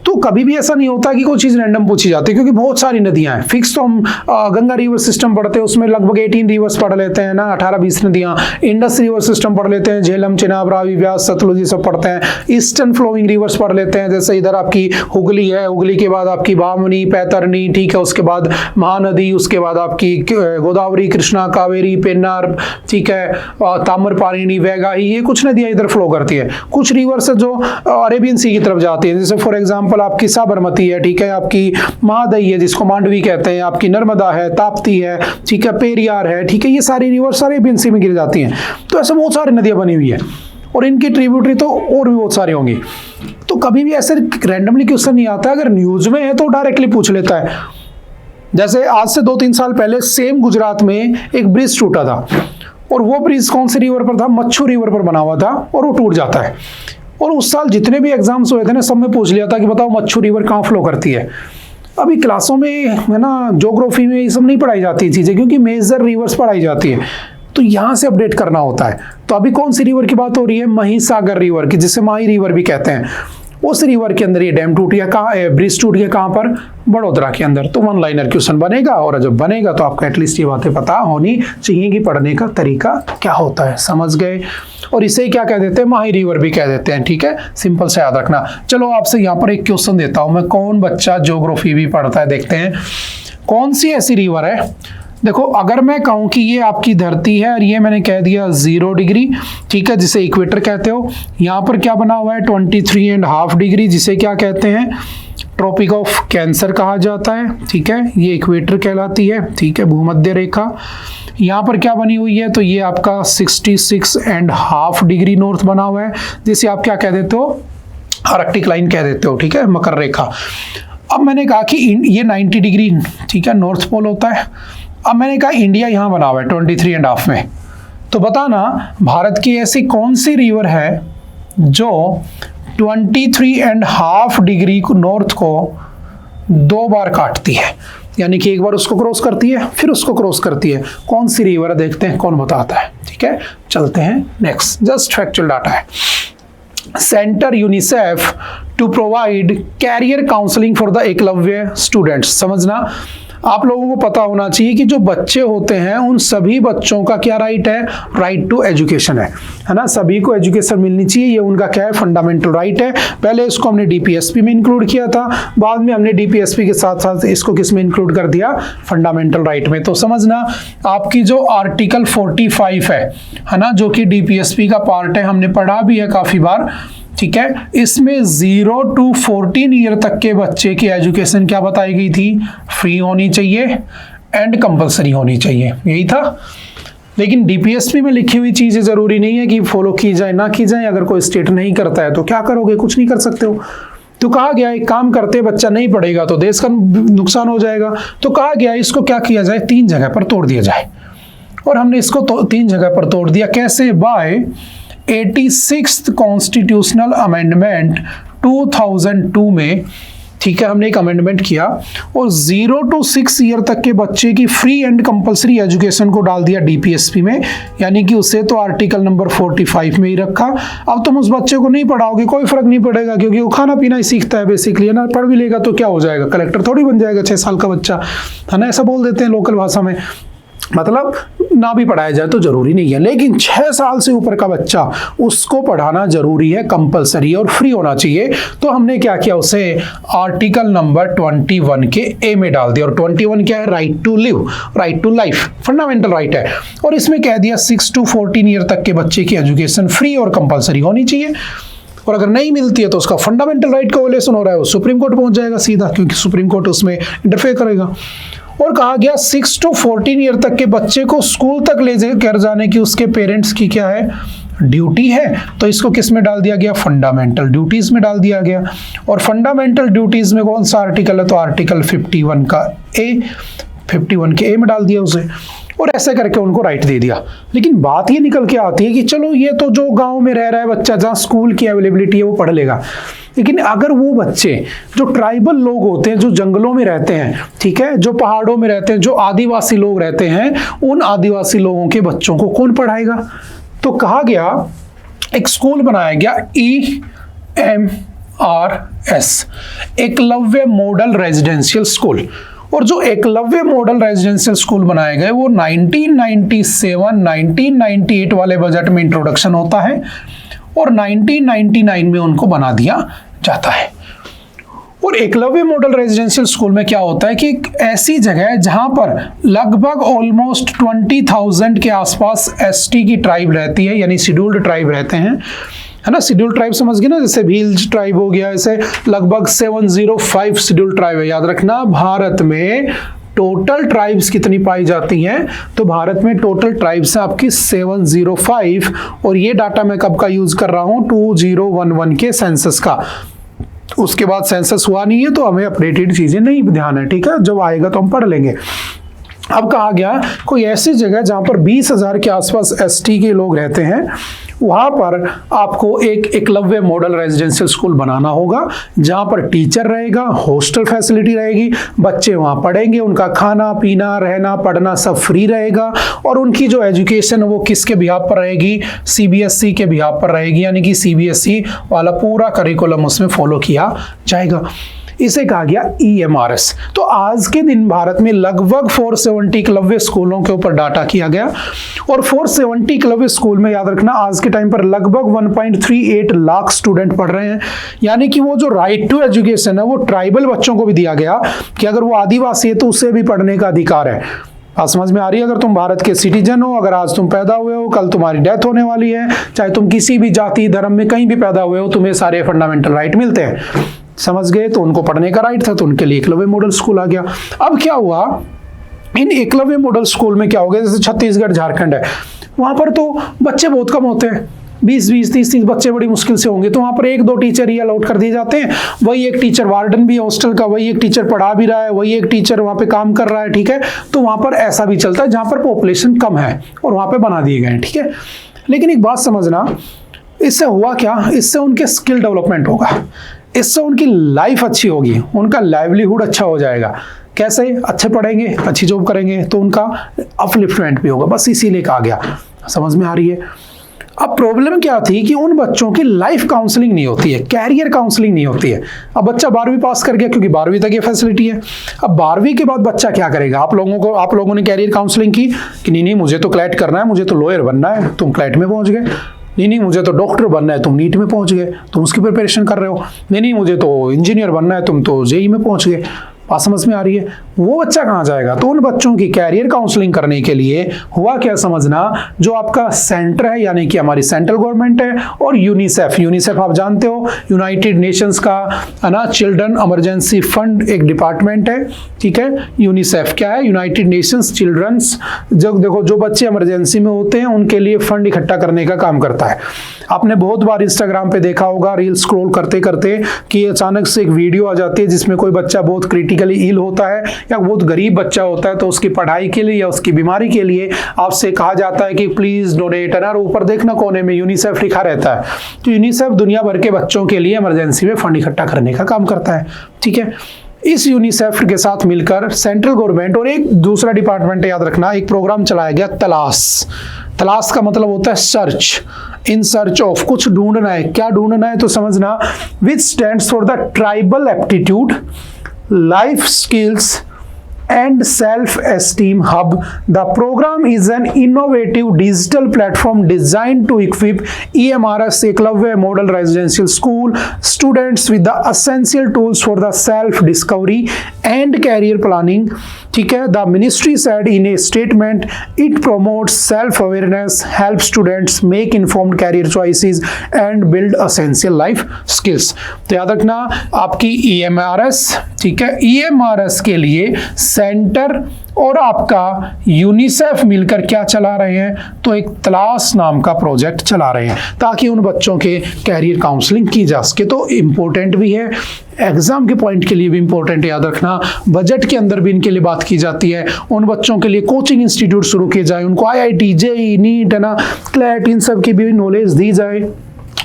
तो कभी भी ऐसा नहीं होता कि कोई चीज़ रैंडम पूछी जाती है, क्योंकि बहुत सारी नदियां हैं। फिक्स तो हम गंगा रिवर सिस्टम पढ़ते हैं, उसमें लगभग 18 रिवर्स पढ़ लेते हैं ना, 18-20 नदियां। इंडस रिवर सिस्टम पढ़ लेते हैं, झेलम, चिनाब, रावी, व्यास, सतलुज, ये सब पढ़ते हैं। ईस्टर्न फ्लोइंग रिवर्स पढ़ लेते हैं, जैसे इधर आपकी हुगली है, हुगली के बाद आपकी बामनी, पैतरनी, ठीक है, उसके बाद महानदी, उसके बाद आपकी गोदावरी, कृष्णा, कावेरी, पेन्नार, ठीक है, ताम्रपाणिनी, वैगाही, ये कुछ नदियां इधर फ्लो करती है। कुछ रिवर्स जो अरेबियन सी की तरफ जाती है, जैसे फॉर एग्जांपल आपकी साबरमती है, ठीक है, आपकी महादई है जिसको मांडवी कहते हैं, आपकी नर्मदा है, ताप्ती है, ठीक है, पेरियार है, ठीक है, ये सारी रिवर्स अरेबियन सी में गिर जाती हैं। तो ऐसे बहुत सारी नदियां बनी हुई है और इनकी ट्रिब्यूटरी तो और भी बहुत सारी होंगी। तो कभी भी ऐसे रैंडमली क्वेश्चन नहीं आता, अगर न्यूज में है तो डायरेक्टली पूछ लेता है। जैसे आज से 2-3 साल पहले सेम गुजरात में एक ब्रिज टूटा था, और वो ब्रिज कौन सी रिवर पर था? मच्छू रिवर पर बना हुआ था, और वो टूट जाता है। और उस साल जितने भी एग्जाम्स हुए थे ना, सब में पूछ लिया था कि बताओ मच्छू रिवर कहाँ फ्लो करती है। अभी क्लासों में है ना, ज्योग्राफी में ये सब नहीं पढ़ाई जाती चीज़ें, क्योंकि मेजर रिवर्स पढ़ाई जाती है, तो यहाँ से अपडेट करना होता है। तो अभी कौन सी रिवर की बात हो रही है? महिसागर रिवर की, जिसे माही रिवर भी कहते हैं। उस रिवर के अंदर ये डैम टूट गया, कहाँ ब्रिज टूट गया, कहाँ पर? बड़ोदरा के अंदर। तो 1 लाइनर क्वेश्चन बनेगा, और जब बनेगा तो आपको एटलीस्ट ये बातें पता होनी चाहिए कि पढ़ने का तरीका क्या होता है। समझ गए? और इसे क्या कह देते हैं? माही रिवर भी कह देते हैं, ठीक है, सिंपल से याद रखना। चलो आपसे यहाँ पर एक क्वेश्चन देता हूं मैं, कौन बच्चा ज्योग्राफी भी पढ़ता है, देखते हैं कौन सी ऐसी रिवर है। देखो, अगर मैं कहूं कि ये आपकी धरती है और ये मैंने कह दिया 0 डिग्री, ठीक है, जिसे इक्वेटर कहते हो। यहाँ पर क्या बना हुआ है? 23.5 डिग्री, जिसे क्या कहते हैं? ट्रॉपिक ऑफ कैंसर कहा जाता है, ठीक है, ये इक्वेटर कहलाती है, ठीक है, भूमध्य रेखा। यहाँ पर क्या बनी हुई है? तो ये आपका 66.5 डिग्री नॉर्थ बना हुआ है, जिसे आप क्या कह देते हो? आर्कटिक लाइन कह देते हो, ठीक है, मकर रेखा। अब मैंने कहा कि ये 90 डिग्री, ठीक है, नॉर्थ पोल होता है। अब मैंने कहा इंडिया यहाँ बना हुआ है 23.5 में, तो बताना भारत की ऐसी कौन सी रिवर है जो 23.5 डिग्री को नॉर्थ को 2 बार काटती है, यानी कि एक बार उसको क्रॉस करती है फिर उसको क्रॉस करती है। कौन सी रिवर है? देखते हैं कौन बताता है, ठीक है। चलते हैं नेक्स्ट, जस्ट फैक्चुअल डाटा है। Centre UNICEF to provide career counselling for the Eklavya students. समझना, आप लोगों को पता होना चाहिए कि जो बच्चे होते हैं उन सभी बच्चों का क्या राइट है? राइट टू एजुकेशन है ना। सभी को एजुकेशन मिलनी चाहिए, ये उनका क्या है? फंडामेंटल राइट है। पहले इसको हमने डीपीएसपी में इंक्लूड किया था, बाद में हमने डीपीएसपी के साथ साथ इसको किस में इंक्लूड कर दिया? फंडामेंटल राइट में। तो समझना, आपकी जो आर्टिकल 45 है ना, जो कि डीपीएसपी का पार्ट है, हमने पढ़ा भी है काफी बार, ठीक है। इसमें 0 to 14 ईयर तक के बच्चे की एजुकेशन क्या बताई गई थी? फ्री होनी चाहिए एंड कंपलसरी होनी चाहिए, यही था। लेकिन डीपीएसपी में लिखी हुई चीजें जरूरी नहीं है कि फॉलो की जाए ना की जाए। अगर कोई स्टेट नहीं करता है तो क्या करोगे? कुछ नहीं कर सकते हो। तो कहा गया एक काम करते, बच्चा नहीं पढ़ेगा तो देश का नुकसान हो जाएगा। तो कहा गया इसको क्या किया जाए? 3 जगह पर तोड़ दिया जाए। और हमने इसको 3 जगह पर तोड़ दिया। कैसे? बाय 86th कॉन्स्टिट्यूशनल अमेंडमेंट 2002 में, ठीक है, हमने एक अमेंडमेंट किया और 0 to 6 ईयर तक के बच्चे की फ्री एंड कंपलसरी एजुकेशन को डाल दिया डीपीएसपी में, यानी कि उसे तो आर्टिकल नंबर 45 में ही रखा। अब तुम उस बच्चे को नहीं पढ़ाओगे, कोई फर्क नहीं पड़ेगा, क्योंकि वो खाना पीना ही सीखता है बेसिकली, है ना। पढ़ भी लेगा तो क्या हो जाएगा? कलेक्टर थोड़ी बन जाएगा 6 साल का बच्चा, है ना। ऐसा बोल देते हैं लोकल भाषा में, मतलब ना भी पढ़ाया जाए तो जरूरी नहीं है। लेकिन 6 साल से ऊपर का बच्चा, उसको पढ़ाना जरूरी है, कंपलसरी और फ्री होना चाहिए। तो हमने क्या किया? उसे आर्टिकल नंबर 21 के ए में डाल दिया। और 21 क्या है? Right to live, right to life, fundamental right है। और इसमें कह दिया 6 to 14 ईयर तक के बच्चे की एजुकेशन फ्री और कंपलसरी होनी चाहिए। और अगर नहीं मिलती है तो उसका फंडामेंटल राइट का वायलेशन हो रहा है, वो सुप्रीम कोर्ट पहुंच जाएगा सीधा, क्योंकि सुप्रीम कोर्ट उसमें इंटरफेयर करेगा। और कहा गया 6 to 14 ईयर तक के बच्चे को स्कूल तक ले कर जाने की उसके पेरेंट्स की क्या है? ड्यूटी है। तो इसको किस में डाल दिया गया? फंडामेंटल ड्यूटीज में डाल दिया गया। और फंडामेंटल ड्यूटीज में कौन सा आर्टिकल है? तो आर्टिकल 51 का ए, 51 के ए में डाल दिया उसे। और ऐसे करके उनको राइट दे दिया। लेकिन बात ये निकल के आती है कि चलो ये तो जो गांव में रह रहा है बच्चा, जहाँ स्कूल की अवेलेबिलिटी है वो पढ़ लेगा, लेकिन अगर वो बच्चे जो ट्राइबल लोग होते हैं, जो जंगलों में रहते हैं, ठीक है, जो पहाड़ों में रहते हैं, जो आदिवासी लोग रहते हैं, उन आदिवासी लोगों के बच्चों को कौन पढ़ाएगा? तो कहा गया एक स्कूल बनाया गया EMRS, EMRS, Eklavya model residential school. और जो एकलव्य मॉडल रेजिडेंशियल स्कूल बनाए गए वो 1997-1998 वाले बजट में इंट्रोडक्शन होता है और 1999 में उनको बना दिया जाता है। और एकलव्य मॉडल रेजिडेंशियल स्कूल में क्या होता है कि एक ऐसी जगह है जहां पर लगभग ऑलमोस्ट 20,000 के आसपास एसटी की ट्राइब रहती है, यानी शेड्यूल्ड ट्राइब रहते हैं, है ना। शेड्यूल्ड ट्राइब समझ गए ना, जैसे भील्स ट्राइब हो गया, ऐसे लगभग 705 शेड्यूल्ड ट्राइब है। याद रखना भारत में टोटल ट्राइब्स कितनी पाई जाती हैं, तो भारत में टोटल ट्राइब्स हैं आपकी 705। और ये डाटा मैं कब का यूज कर रहा हूं, 2011 के सेंसस का। उसके बाद सेंसस हुआ नहीं है तो हमें अपडेटेड चीजें नहीं ध्यान है, ठीक है, जब आएगा तो हम पढ़ लेंगे। अब कहा गया कोई ऐसी जगह जहां पर 20,000 के आसपास एसटी के लोग रहते हैं, वहां पर आपको एक एकलव्य मॉडल रेजिडेंशियल स्कूल बनाना होगा, जहां पर टीचर रहेगा, हॉस्टल फैसिलिटी रहेगी, बच्चे वहां पढ़ेंगे, उनका खाना पीना रहना पढ़ना सब फ्री रहेगा, और उनकी जो एजुकेशन है वो किसके बिहाफ पर रहेगी, सीबीएसई के बिहाफ पर रहेगी, यानी कि सीबीएसई वाला पूरा करिकुलम उसमें फॉलो किया जाएगा। इसे कहा गया EMRS। तो आज के दिन भारत में लगभग 470 एकलव्य स्कूलों के ऊपर डाटा किया गया, और 470 एकलव्य स्कूल में याद रखना आज के टाइम पर लगभग 1.38 लाख स्टूडेंट पढ़ रहे हैं। यानी कि वो जो राइट टू एजुकेशन है वो ट्राइबल बच्चों को भी दिया गया कि अगर वो आदिवासी है तो उसे भी पढ़ने का अधिकार है। बात समझ में आ रही है? अगर तुम भारत के सिटीजन हो, अगर आज तुम पैदा हुए हो, कल तुम्हारी डेथ होने वाली है, चाहे तुम किसी भी जाति धर्म में कहीं भी पैदा हुए हो, तुम्हें सारे फंडामेंटल राइट मिलते हैं। समझ गए? तो उनको पढ़ने का राइट था, तो उनके लिए एकलव्य मॉडल स्कूल आ गया। अब क्या हुआ, इन एकलव्य मॉडल स्कूल में क्या हो गया, जैसे छत्तीसगढ़ झारखंड है, वहां पर तो बच्चे बहुत कम होते हैं, 20-20, 30-30 बच्चे बड़ी मुश्किल से होंगे, तो वहां पर 1-2 टीचर ही अलाउट कर दिए जाते हैं। वही एक टीचर वार्डन भी है हॉस्टल का, वही एक टीचर पढ़ा भी रहा है, वही एक टीचर वहां पे काम कर रहा है, ठीक है। तो वहां पर ऐसा भी चलता है जहां पर पॉपुलेशन कम है और वहां पे बना दिए गए हैं, ठीक है। लेकिन एक बात समझना, इससे हुआ क्या, इससे उनके स्किल डेवलपमेंट होगा, इससे उनकी लाइफ अच्छी होगी, उनका लाइवलीहुड अच्छा हो जाएगा। कैसे? अच्छे पढ़ेंगे, अच्छी जॉब करेंगे, तो उनका अपलिफ्टमेंट भी होगा। बस इसीलिए कहा गया। समझ में आ रही है? अब प्रॉब्लम क्या थी कि उन बच्चों की लाइफ काउंसलिंग नहीं होती है, कैरियर काउंसलिंग नहीं होती है। अब बच्चा 12वीं पास कर गया, क्योंकि 12वीं तक ये फैसिलिटी है। अब 12वीं के बाद बच्चा क्या करेगा? आप लोगों ने कैरियर काउंसलिंग की कि नहीं मुझे तो क्लैट करना है, मुझे तो लॉयर बनना है, तुम क्लैट में पहुंच गए। नहीं मुझे तो डॉक्टर बनना है, तुम नीट में पहुंच गए, तुम उसकी प्रिपरेशन कर रहे हो। नहीं मुझे तो इंजीनियर बनना है, तुम तो जेई में पहुंच गए। बात समझ में आ रही है? वो बच्चा कहाँ जाएगा? तो उन बच्चों की कैरियर काउंसलिंग करने के लिए हुआ क्या समझना, जो आपका सेंटर है, यानी कि हमारी सेंट्रल गवर्नमेंट है, और यूनिसेफ आप जानते हो, यूनाइटेड नेशंस का है ना चिल्ड्रन इमरजेंसी फंड एक डिपार्टमेंट है, ठीक है। यूनिसेफ क्या है? यूनाइटेड नेशंस चिल्ड्रंस, जो देखो जो बच्चे इमरजेंसी में होते हैं उनके लिए फंड इकट्ठा करने का काम करता है। आपने बहुत बार इंस्टाग्राम पे देखा होगा, रील स्क्रॉल करते करते, कि अचानक से एक वीडियो आ जाती है जिसमें कोई बच्चा बहुत क्रिटिकली इल होता है या बहुत गरीब बच्चा होता है, तो उसकी पढ़ाई के लिए या उसकी बीमारी के लिए आपसे कहा जाता है कि प्लीज डोनेट, है ना। ऊपर देखना कोने में यूनिसेफ लिखा रहता है। तो यूनिसेफ दुनिया भर के बच्चों के लिए इमरजेंसी में फंड इकट्ठा करने का काम करता है, ठीक है। इस यूनिसेफ के साथ मिलकर सेंट्रल गवर्नमेंट और एक दूसरा डिपार्टमेंट, याद रखना, एक प्रोग्राम चलाया गया तलाश का मतलब होता है सर्च, इन सर्च ऑफ, कुछ ढूंढना है। क्या ढूंढना है? तो समझना, विच stands for the tribal aptitude, life skills and self-esteem hub. The program is an innovative digital platform designed to equip EMRS Eklavya Model Residential School students with the essential tools for the self-discovery and career planning. ठीक है, the ministry said in a statement, it promotes self-awareness, helps students make informed career choices and build essential life skills. तो याद रखना आपकी EMRS, ठीक है, EMRS के लिए सेंटर और आपका यूनिसेफ मिलकर क्या चला रहे हैं? तो एक तलाश नाम का प्रोजेक्ट चला रहे हैं, ताकि उन बच्चों के कैरियर काउंसलिंग की जा सके। तो इम्पोर्टेंट भी है, एग्जाम के पॉइंट के लिए भी इम्पोर्टेंट, याद रखना। बजट के अंदर भी इनके लिए बात की जाती है। उन बच्चों के लिए कोचिंग इंस्टीट्यूट शुरू किए जाए, उनको IIT, JEE, नीट, है ना, क्लैट, इन सब की भी नॉलेज दी जाए,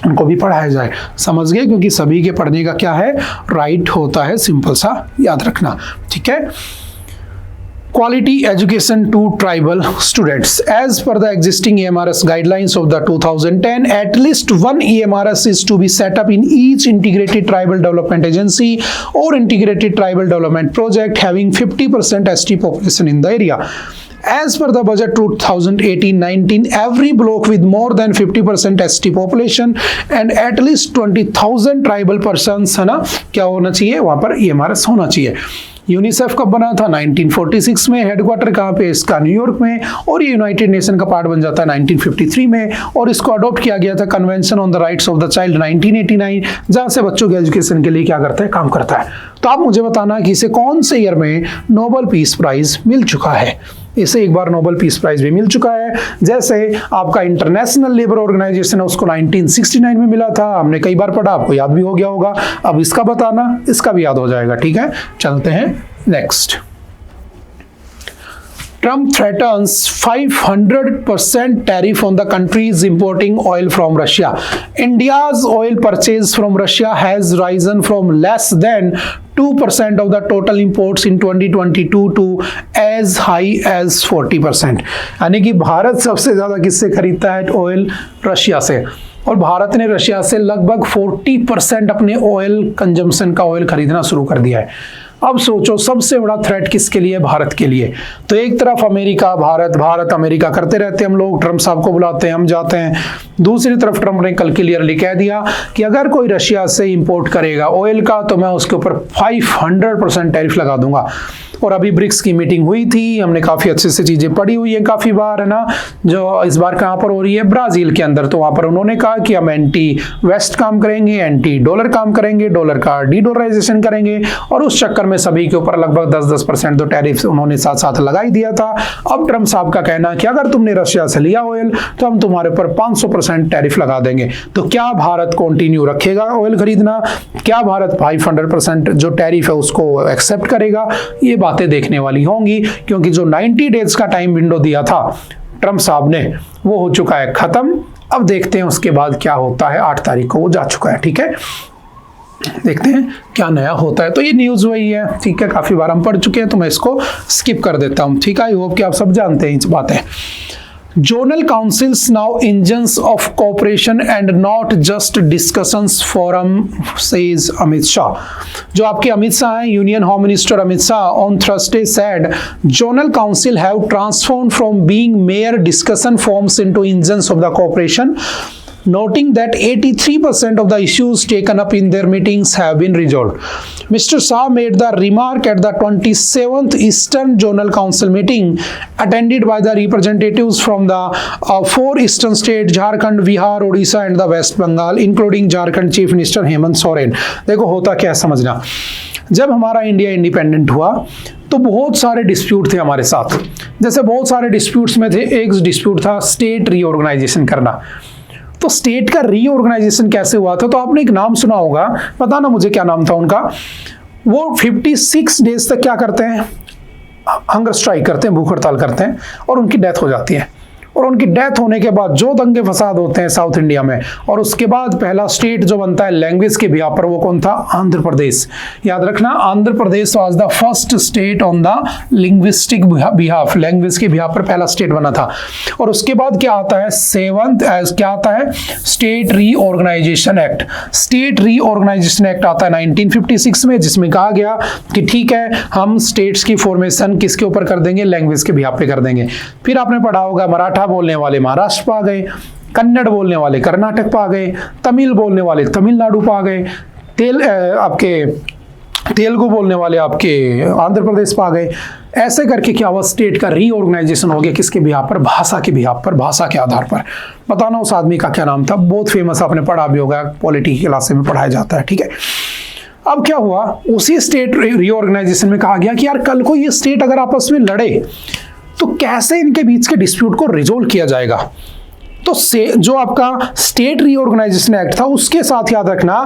उनको भी पढ़ाया जाए। समझ गए? क्योंकि सभी के पढ़ने का क्या है, राइट होता है, सिंपल सा याद रखना, ठीक है। quality education to tribal students. As per the existing EMRS guidelines of the 2010, at least one EMRS is to be set up in each integrated tribal development agency or integrated tribal development project having 50% ST population in the area. As per the budget 2018-19, every block with more than 50% ST population and at least 20,000 tribal persons, है ना, क्या होना चाहिए, वहां पर EMRS होना चाहिए। UNICEF कब बना था? 1946 में। हेडक्वार्टर कहाँ पे? इसका न्यूयॉर्क में। और ये यूनाइटेड नेशन का पार्ट बन जाता है 1953 में। और इसको अडॉप्ट किया गया था convention on the rights of the child 1989, जहां से बच्चों के एजुकेशन के लिए क्या करता है, काम करता है। तो आप मुझे बताना कि इसे कौन से ईयर में नोबेल पीस प्राइज मिल चुका है। इसे एक बार नोबेल पीस प्राइज भी मिल चुका है। जैसे आपका इंटरनेशनल लेबर ऑर्गेनाइजेशन है, उसको 1969 में मिला था, हमने कई बार पढ़ा, आपको याद भी हो गया होगा। अब इसका बताना, इसका भी याद हो जाएगा। ठीक है, चलते हैं next. Trump threatens 500% tariff on the countries importing oil from Russia. India's oil purchase from Russia has risen from less than 2% of the total imports in 2022 to as high as 40%. यानी कि भारत सबसे ज्यादा किससे खरीदता है ऑयल? रशिया से। और भारत ने रशिया से लगभग 40% अपने ऑयल कंजम्पशन का ऑयल खरीदना शुरू कर दिया है। अब सोचो सबसे बड़ा थ्रेट किसके लिए? भारत के लिए। तो एक तरफ अमेरिका, भारत भारत अमेरिका करते रहते हैं हम लोग, ट्रम्प साहब को बुलाते हैं, हम जाते हैं। दूसरी तरफ ट्रम्प ने कल क्लियरली कह दिया कि अगर कोई रशिया से इंपोर्ट करेगा ऑयल का तो मैं उसके ऊपर 500% टैरिफ लगा दूंगा। और अभी ब्रिक्स की मीटिंग हुई थी, हमने काफी अच्छे से चीजें पढ़ी हुई है काफी बार, है ना, जो इस बार कहां पर हो रही है? ब्राजील के अंदर। तो वहां पर उन्होंने कहा कि हम एंटी वेस्ट काम करेंगे, एंटी डॉलर काम करेंगे, डॉलर का डीडॉलराइजेशन करेंगे। और उस चक्कर में सभी के ऊपर लगभग 10% तो टैरिफ उन्होंने साथ साथ लगा ही दिया था। अब ट्रम्प साहब का कहना कि अगर तुमने रशिया से लिया ऑयल तो हम तुम्हारे ऊपर 500% टैरिफ लगा देंगे। तो क्या भारत कंटिन्यू रखेगा ऑयल खरीदना? क्या भारत 500% जो टैरिफ है उसको एक्सेप्ट करेगा? ये बातें देखने वाली होंगी, क्योंकि जो 90 डेज का टाइम विंडो दिया था ट्रम्प साहब ने वो हो चुका है खत्म। अब देखते हैं उसके बाद क्या होता है। 8 तारीख को वो जा चुका है। ठीक है, देखते हैं क्या नया होता है। तो ये न्यूज वही है, ठीक है, काफी बार हम पढ़ चुके हैं तो मैं इसको स्किप कर देता हूं। ठीक है, आई होप कि आप सब जानते हैं इस बात है। Zonal councils now engines of cooperation and not just discussions forum, says Amit Shah. जो आपके अमित शाह हैं, union home minister Amit Shah on Thursday said zonal council have transformed from being mere discussion forums into engines of the cooperation, noting that 83% of the issues taken up in their meetings have been resolved. Mr. Shah made the remark at the 27th Eastern Zonal Council meeting attended by the representatives from the 4 eastern states, Jharkhand, Bihar, Odisha and the West Bengal, including Jharkhand Chief Minister Hemant Soren. देखो होता क्या है समझना, जब हमारा India independent हुआ तो बहुत सारे डिस्प्यूट थे हमारे साथ। जैसे बहुत सारे डिस्प्यूट्स में थे, एक डिस्प्यूट था स्टेट रीऑर्गेनाइजेशन करना। तो स्टेट का रीऑर्गेनाइजेशन कैसे हुआ था? तो आपने एक नाम सुना होगा, पता ना मुझे क्या नाम था उनका। वो 56 डेज तक क्या करते हैं? हंगर स्ट्राइक करते हैं, भूख हड़ताल करते हैं और उनकी डेथ हो जाती है। और उनकी डेथ होने के बाद जो दंगे फसाद होते हैं साउथ इंडिया में, और उसके बाद पहला स्टेट जो बनता है लैंग्वेज के बिहाफ पर, वो कौन था? आंध्र प्रदेश। याद रखना, Andhra Pradesh was the first state on the linguistic behalf, language के बिहाफ पर पहला स्टेट बना था। और उसके बाद क्या आता है? 7th क्या आता है? State reorganisation act. State reorganisation act आता है 1956 में, जिसमें कहा गया कि ठीक है हम स्टेट्स की फॉर्मेशन किसके ऊपर कर देंगे? लैंग्वेज के बिहाफ पे कर देंगे। फिर आपने पढ़ा होगा मराठा बोलने वाले महाराष्ट्र पा गए, कन्नड़ बोलने वाले कर्नाटक पा गए, तमिल बोलने वाले तमिलनाडु पा गए, तेलुगु बोलने वाले आपके आंध्र प्रदेश पा गए। ऐसे करके क्या हुआ? स्टेट का रीऑर्गेनाइजेशन हो गया। किसके बिहाफ पर? भाषा के बिहाफ पर, भाषा के आधार पर। बताना उस आदमी का क्या नाम था, बहुत फेमस, आपने पढ़ा भी होगा, पॉलिटी की क्लास में पढ़ाया जाता है। ठीक है, अब क्या हुआ? उसी स्टेट रीऑर्गेनाइजेशन में कहा गया कि यार कल को ये स्टेट अगर आपस में लड़े तो कैसे इनके बीच के डिस्प्यूट को रिजोल्व किया जाएगा। तो जो आपका स्टेट रीऑर्गेनाइजेशन एक्ट था उसके साथ याद रखना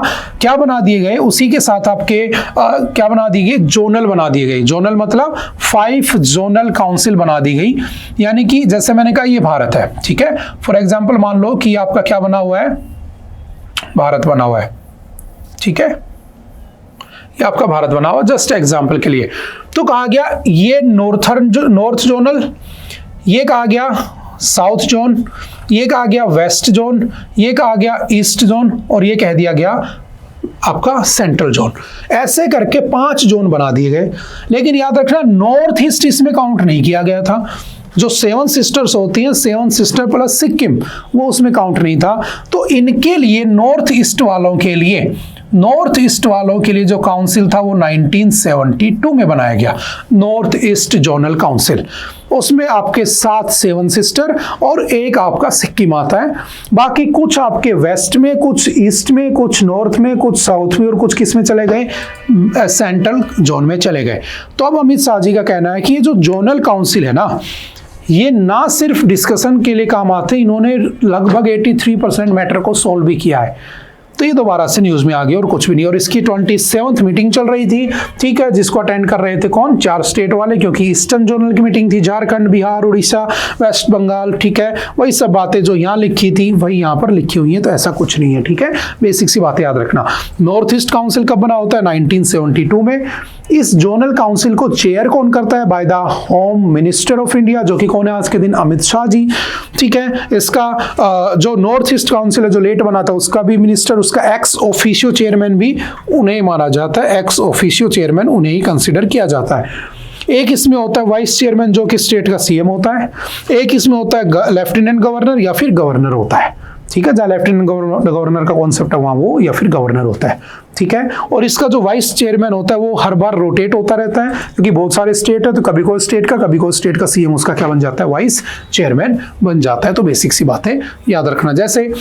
क्या बना दिए गए? उसी के साथ आपके क्या बना दिए गए? जोनल बना दिए गए। जोनल मतलब 5 जोनल काउंसिल बना दी गई। यानी कि जैसे मैंने कहा ये भारत है, ठीक है, फॉर एग्जाम्पल मान लो कि आपका क्या बना हुआ है? भारत बना हुआ है, ठीक है। ये आपका भारत बना हुआ, जस्ट एग्जाम्पल के लिए। तो कहा गया ये नॉर्थ जोनल, ये कहा गया साउथ जोन, ये कहा गया वेस्ट जोन, ये कहा गया ईस्ट जोन, और ये कह दिया गया आपका सेंट्रल जोन। ऐसे करके 5 जोन बना दिए गए। लेकिन याद रखना नॉर्थ ईस्ट इसमें काउंट नहीं किया गया था। जो 7 सिस्टर्स होती हैं, 7 सिस्टर प्लस सिक्किम, वो उसमें काउंट नहीं था। तो इनके लिए नॉर्थ ईस्ट वालों के लिए जो काउंसिल था वो 1972 में बनाया गया, नॉर्थ ईस्ट जोनल काउंसिल। उसमें आपके 7 सिस्टर और एक आपका सिक्किम आता है। बाकी कुछ आपके वेस्ट में, कुछ ईस्ट में, कुछ नॉर्थ में, कुछ साउथ में, और कुछ किस में चले गए, सेंट्रल जोन में चले गए। तो अब अमित शाह जी का कहना है कि ये जो जोनल काउंसिल है ना, ये ना सिर्फ डिस्कशन के लिए काम आते, इन्होंने लगभग 83% मैटर को सॉल्व भी किया है। तो ये दोबारा से न्यूज में आ गया और कुछ भी नहीं। और इसकी 27th मीटिंग चल रही थी, ठीक है, जिसको अटेंड कर रहे थे कौन, 4 स्टेट वाले, क्योंकि ईस्टर्न जोनल की मीटिंग थी, झारखंड, बिहार, उड़ीसा, वेस्ट बंगाल, ठीक है। वही सब बातें जो यहाँ लिखी थी वही यहाँ पर लिखी हुई है, तो ऐसा कुछ नहीं है, ठीक है। बेसिक सी बातें याद रखना। नॉर्थ ईस्ट काउंसिल कब बना होता है, 1972 में। इस जोनल काउंसिल को चेयर कौन करता है, by the home minister of India, जो कि कौन है आज के दिन, अमित शाह जी, ठीक है। इसका जो नॉर्थ ईस्ट काउंसिल है जो लेट बना था, उसका भी मिनिस्टर, उसका एक्स ऑफिशियो चेयरमैन भी उन्हें माना जाता है, एक्स ऑफिशियो चेयरमैन उन्हें ही कंसिडर किया जाता है। एक इसमें होता है वाइस चेयरमैन, जो कि स्टेट का सीएम होता है। एक इसमें होता है लेफ्टिनेंट गवर्नर या फिर गवर्नर होता है, ठीक है। जहाँ लेफ्टिनेंट गवर्नर का कॉन्सेप्ट है वहाँ वो या फिर गवर्नर होता है, ठीक है। और इसका जो वाइस चेयरमैन होता है वो हर बार रोटेट होता रहता है, क्योंकि बहुत सारे स्टेट है, तो कभी कोई स्टेट का सीएम उसका क्या बन जाता है, वाइस चेयरमैन बन जाता है। तो बेसिक सी बातें याद रखना। जैसे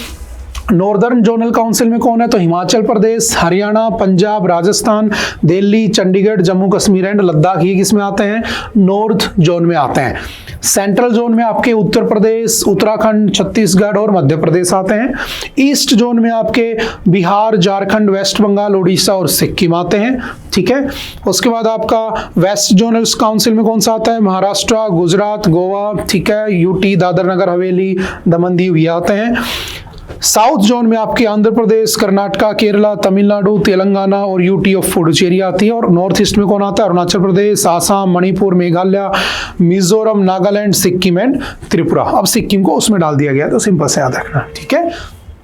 नॉर्दर्न जोनल काउंसिल में कौन है, तो हिमाचल प्रदेश, हरियाणा, पंजाब, राजस्थान, दिल्ली, चंडीगढ़, जम्मू कश्मीर एंड लद्दाख, ये किस में आते हैं, नॉर्थ जोन में आते हैं। सेंट्रल जोन में आपके उत्तर प्रदेश, उत्तराखंड, छत्तीसगढ़ और मध्य प्रदेश आते हैं। ईस्ट जोन में आपके बिहार, झारखंड, वेस्ट बंगाल, उड़ीसा और सिक्किम आते हैं, ठीक है। उसके बाद आपका वेस्ट जोनल काउंसिल में कौन सा आता है, महाराष्ट्र, गुजरात, गोवा, ठीक है, यूटी, दादर नगर हवेली, दमन दीव, ये आते हैं। साउथ जोन में आपके आंध्र प्रदेश, कर्नाटका, केरला, तमिलनाडु, तेलंगाना और यूटी ऑफ पुडुचेरी आती है। और नॉर्थ ईस्ट में कौन आता है, अरुणाचल प्रदेश, आसाम, मणिपुर, मेघालय, मिजोरम, नागालैंड, सिक्किम एंड त्रिपुरा। अब सिक्किम को उसमें डाल दिया गया, तो सिंपल से याद रखना, ठीक है,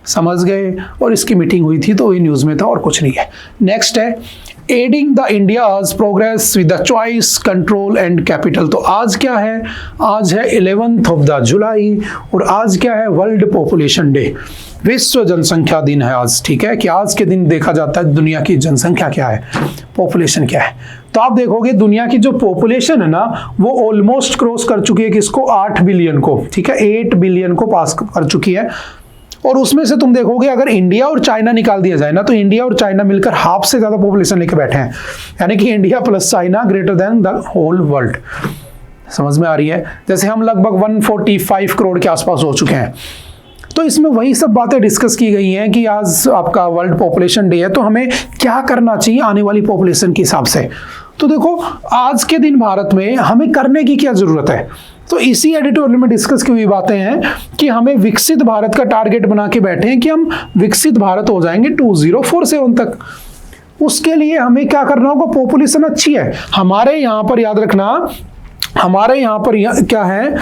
समझ गए। और इसकी मीटिंग हुई थी तो ये न्यूज में था और कुछ नहीं है। नेक्स्ट है adding the India's progress with the choice, control and capital. तो आज क्या है, आज है 11 जुलाई और आज क्या है, वर्ल्ड पॉपुलेशन डे, विश्व जनसंख्या दिन है आज, ठीक है। कि आज के दिन देखा जाता है दुनिया की जनसंख्या क्या है, पॉपुलेशन क्या है। तो आप देखोगे दुनिया की जो पॉपुलेशन है ना, वो ऑलमोस्ट क्रॉस कर चुकी है किसको, 8 बिलियन को, ठीक है, 8 बिलियन को पास कर चुकी है। और उसमें से तुम देखोगे अगर इंडिया और चाइना निकाल दिया जाए ना, तो इंडिया और चाइना मिलकर हाफ से ज्यादा पॉपुलेशन लेके बैठे हैं, यानी कि India plus China greater than the whole world. समझ में आ रही है। जैसे हम लगभग 145 करोड़ के आसपास हो चुके हैं। तो इसमें वही सब बातें डिस्कस की गई हैं कि आज आपका वर्ल्ड पॉपुलेशन डे है, तो हमें क्या करना चाहिए आने वाली पॉपुलेशन के हिसाब से। तो देखो आज के दिन भारत में हमें करने की क्या जरूरत है, तो इसी एडिटोरियल में डिस्कस की हुई बातें हैं कि हमें विकसित भारत का टारगेट बना के बैठे हैं कि हम विकसित भारत हो जाएंगे 2047 तक। उसके लिए हमें क्या करना होगा, पॉपुलेशन अच्छी है हमारे यहाँ पर, याद रखना हमारे यहाँ पर क्या है,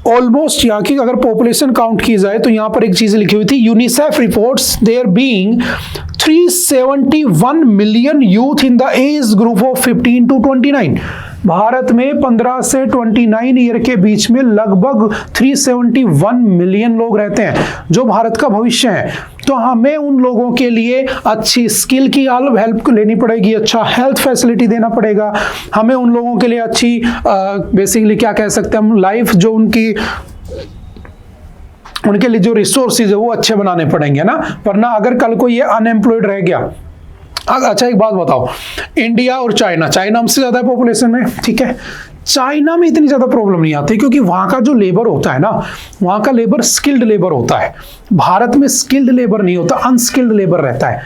ऑलमोस्ट यहाँ की अगर पॉपुलेशन काउंट की जाए तो यहाँ पर एक चीज लिखी हुई थी, UNICEF reports there being 371 million youth in the age group of 15 to 29। Bharat में 15 से 29 ईयर के बीच में लगभग 371 मिलियन लोग रहते हैं, जो भारत का भविष्य है। तो हमें उन लोगों के लिए अच्छी स्किल की हेल्प लेनी पड़ेगी, अच्छा हेल्थ फैसिलिटी देना पड़ेगा, हमें उन लोगों के लिए अच्छी बेसिकली क्या कह सकते हैं हम, लाइफ जो उनके लिए जो रिसोर्सेज है वो अच्छे बनाने पड़ेंगे ना, वरना अगर कल को ये अनएम्प्लॉयड रह गया। अच्छा एक बात बताओ, इंडिया और चाइना हमसे ज्यादा है पॉपुलेशन में, ठीक है। चाइना में इतनी ज्यादा प्रॉब्लम नहीं आती क्योंकि वहां का जो लेबर होता है ना, वहां का लेबर स्किल्ड लेबर होता है। भारत में स्किल्ड लेबर नहीं होता, अनस्किल्ड लेबर रहता है।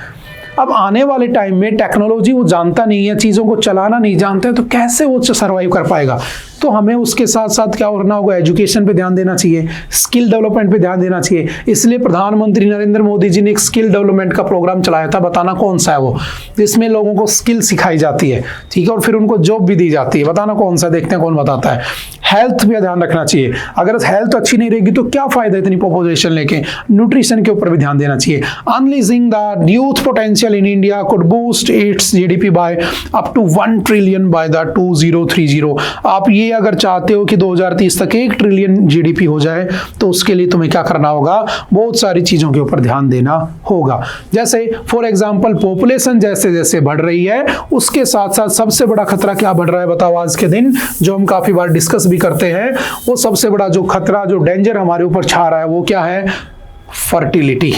अब आने वाले टाइम में टेक्नोलॉजी वो जानता नहीं है, चीजों को चलाना नहीं जानता है, तो कैसे वो सर्वाइव कर पाएगा। तो तो हमें उसके साथ साथ क्या करना होगा, एजुकेशन पे ध्यान देना चाहिए, स्किल डेवलपमेंट पे ध्यान देना चाहिए। इसलिए प्रधानमंत्री नरेंद्र मोदी जी ने एक स्किल डेवलपमेंट का प्रोग्राम चलाया था, बताना कौन सा है वो, जिसमें लोगों को स्किल सिखाई जाती है, ठीक है, और फिर उनको जॉब भी दी जाती है। बताना कौन सा, देखते हैं कौन बताता है। हेल्थ पे ध्यान रखना चाहिए, अगर हेल्थ अच्छी नहीं रहेगी तो क्या फायदा इतनी पॉपुलेशन लेके। न्यूट्रिशन के ऊपर भी ध्यान देना चाहिए। Unleashing the youth potential in India could boost its GDP by up to 1 trillion by the 2030। आप ये अगर चाहते हो कि 2030 तक 1 ट्रिलियन जीडीपी हो जाए, तो उसके लिए तुम्हें क्या करना होगा, बहुत सारी चीजों के ऊपर ध्यान देना होगा। जैसे फॉर एग्जांपल पॉपुलेशन जैसे जैसे बढ़ रही है, उसके साथ साथ सबसे बड़ा खतरा क्या बढ़ रहा है बताओ आज के दिन, जो हम काफी बार डिस्कस भी करते हैं। वो सबसे बड़ा जो खतरा, जो डेंजर हमारे ऊपर छा रहा है, वो क्या है, फर्टिलिटी।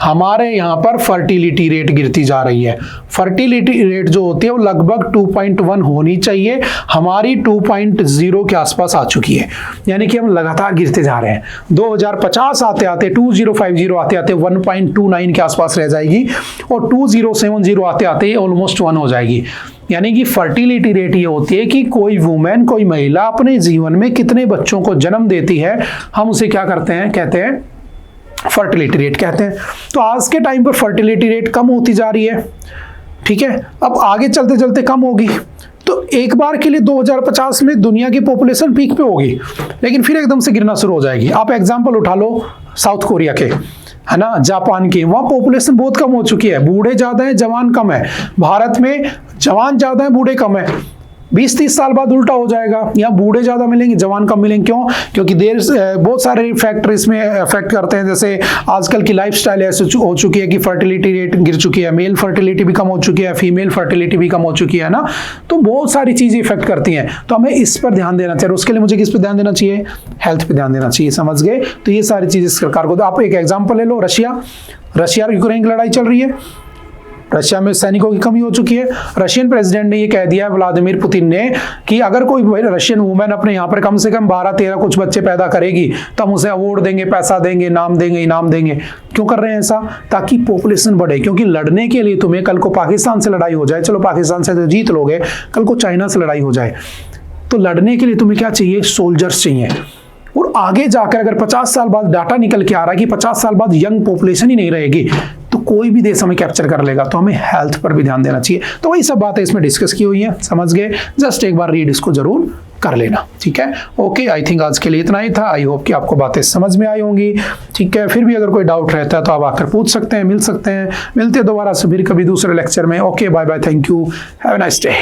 हमारे यहाँ पर फर्टिलिटी रेट गिरती जा रही है। फर्टिलिटी रेट जो होती है वो लगभग 2.1 होनी चाहिए, हमारी 2.0 के आसपास आ चुकी है, यानी कि हम लगातार गिरते जा रहे हैं। 2050 आते आते 2050 आते आते 1.29 के आसपास रह जाएगी, और 2070 आते आते ऑलमोस्ट 1 हो जाएगी। यानी कि फर्टिलिटी रेट ये होती है कि कोई वुमेन, कोई महिला अपने जीवन में कितने बच्चों को जन्म देती है, हम उसे क्या करते हैं, कहते हैं फर्टिलिटी रेट कहते हैं। तो आज के टाइम पर फर्टिलिटी रेट कम होती जा रही है, ठीक है, अब आगे चलते चलते कम होगी। तो एक बार के लिए 2050 में दुनिया की पॉपुलेशन पीक पे होगी, लेकिन फिर एकदम से गिरना शुरू हो जाएगी। आप एग्जांपल उठा लो साउथ कोरिया के, है ना, जापान की, वहां पॉपुलेशन बहुत कम हो चुकी है, बूढ़े ज्यादा है, जवान कम है। भारत में जवान ज्यादा है, बूढ़े कम है। 20-30 साल बाद उल्टा हो जाएगा, यहाँ बूढ़े ज्यादा मिलेंगे, जवान कम मिलेंगे। क्यों? क्योंकि बहुत सारे फैक्टर इसमें अफेक्ट करते हैं। जैसे आजकल की लाइफस्टाइल ऐसे हो चुकी है कि फर्टिलिटी रेट गिर चुकी है, मेल फर्टिलिटी भी कम हो चुकी है, फीमेल फर्टिलिटी भी कम हो चुकी है ना। तो बहुत सारी चीजें इफेक्ट करती हैं, तो हमें इस पर ध्यान देना चाहिए। उसके लिए मुझे किस पर ध्यान देना चाहिए, हेल्थ पे ध्यान देना चाहिए, समझ गए। तो ये सारी चीजें सरकार को, तो आप एक एग्जाम्पल ले लो, रशिया और यूक्रेन की लड़ाई चल रही है, रशिया में सैनिकों की कमी हो चुकी है। रशियन प्रेसिडेंट ने ये कह दिया है, व्लादिमीर पुतिन ने, कि अगर कोई रशियन वुमेन अपने यहाँ पर कम से कम 12-13 कुछ बच्चे पैदा करेगी तो हम उसे अवार्ड देंगे, पैसा देंगे, नाम देंगे, इनाम देंगे। क्यों कर रहे हैं ऐसा? ताकि पॉपुलेशन बढ़े। क्योंकि लड़ने के लिए तुम्हें कल को पाकिस्तान से लड़ाई हो जाए, चलो पाकिस्तान से तो जीत लोगे, कल को चाइना से लड़ाई हो जाए, तो लड़ने के लिए तुम्हें क्या चाहिए, सोल्जर्स चाहिए। और आगे जाकर अगर 50 साल बाद डाटा निकल के आ रहा है कि 50 साल बाद यंग पॉपुलेशन ही नहीं रहेगी, तो कोई भी देश हमें कैप्चर कर लेगा। तो हमें हेल्थ पर भी ध्यान देना चाहिए। तो वही सब बातें इसमें डिस्कस की हुई हैं, समझ गए। जस्ट एक बार रीड इसको जरूर कर लेना, ठीक है। ओके, आई थिंक आज के लिए इतना ही था। आई होप कि आपको बातें समझ में आई होंगी, ठीक है। फिर भी अगर कोई डाउट रहता है तो आप आकर पूछ सकते हैं, मिल सकते हैं। मिलते हैं दोबारा से फिर कभी दूसरे लेक्चर में। Okay, bye bye, thank you, have a nice day.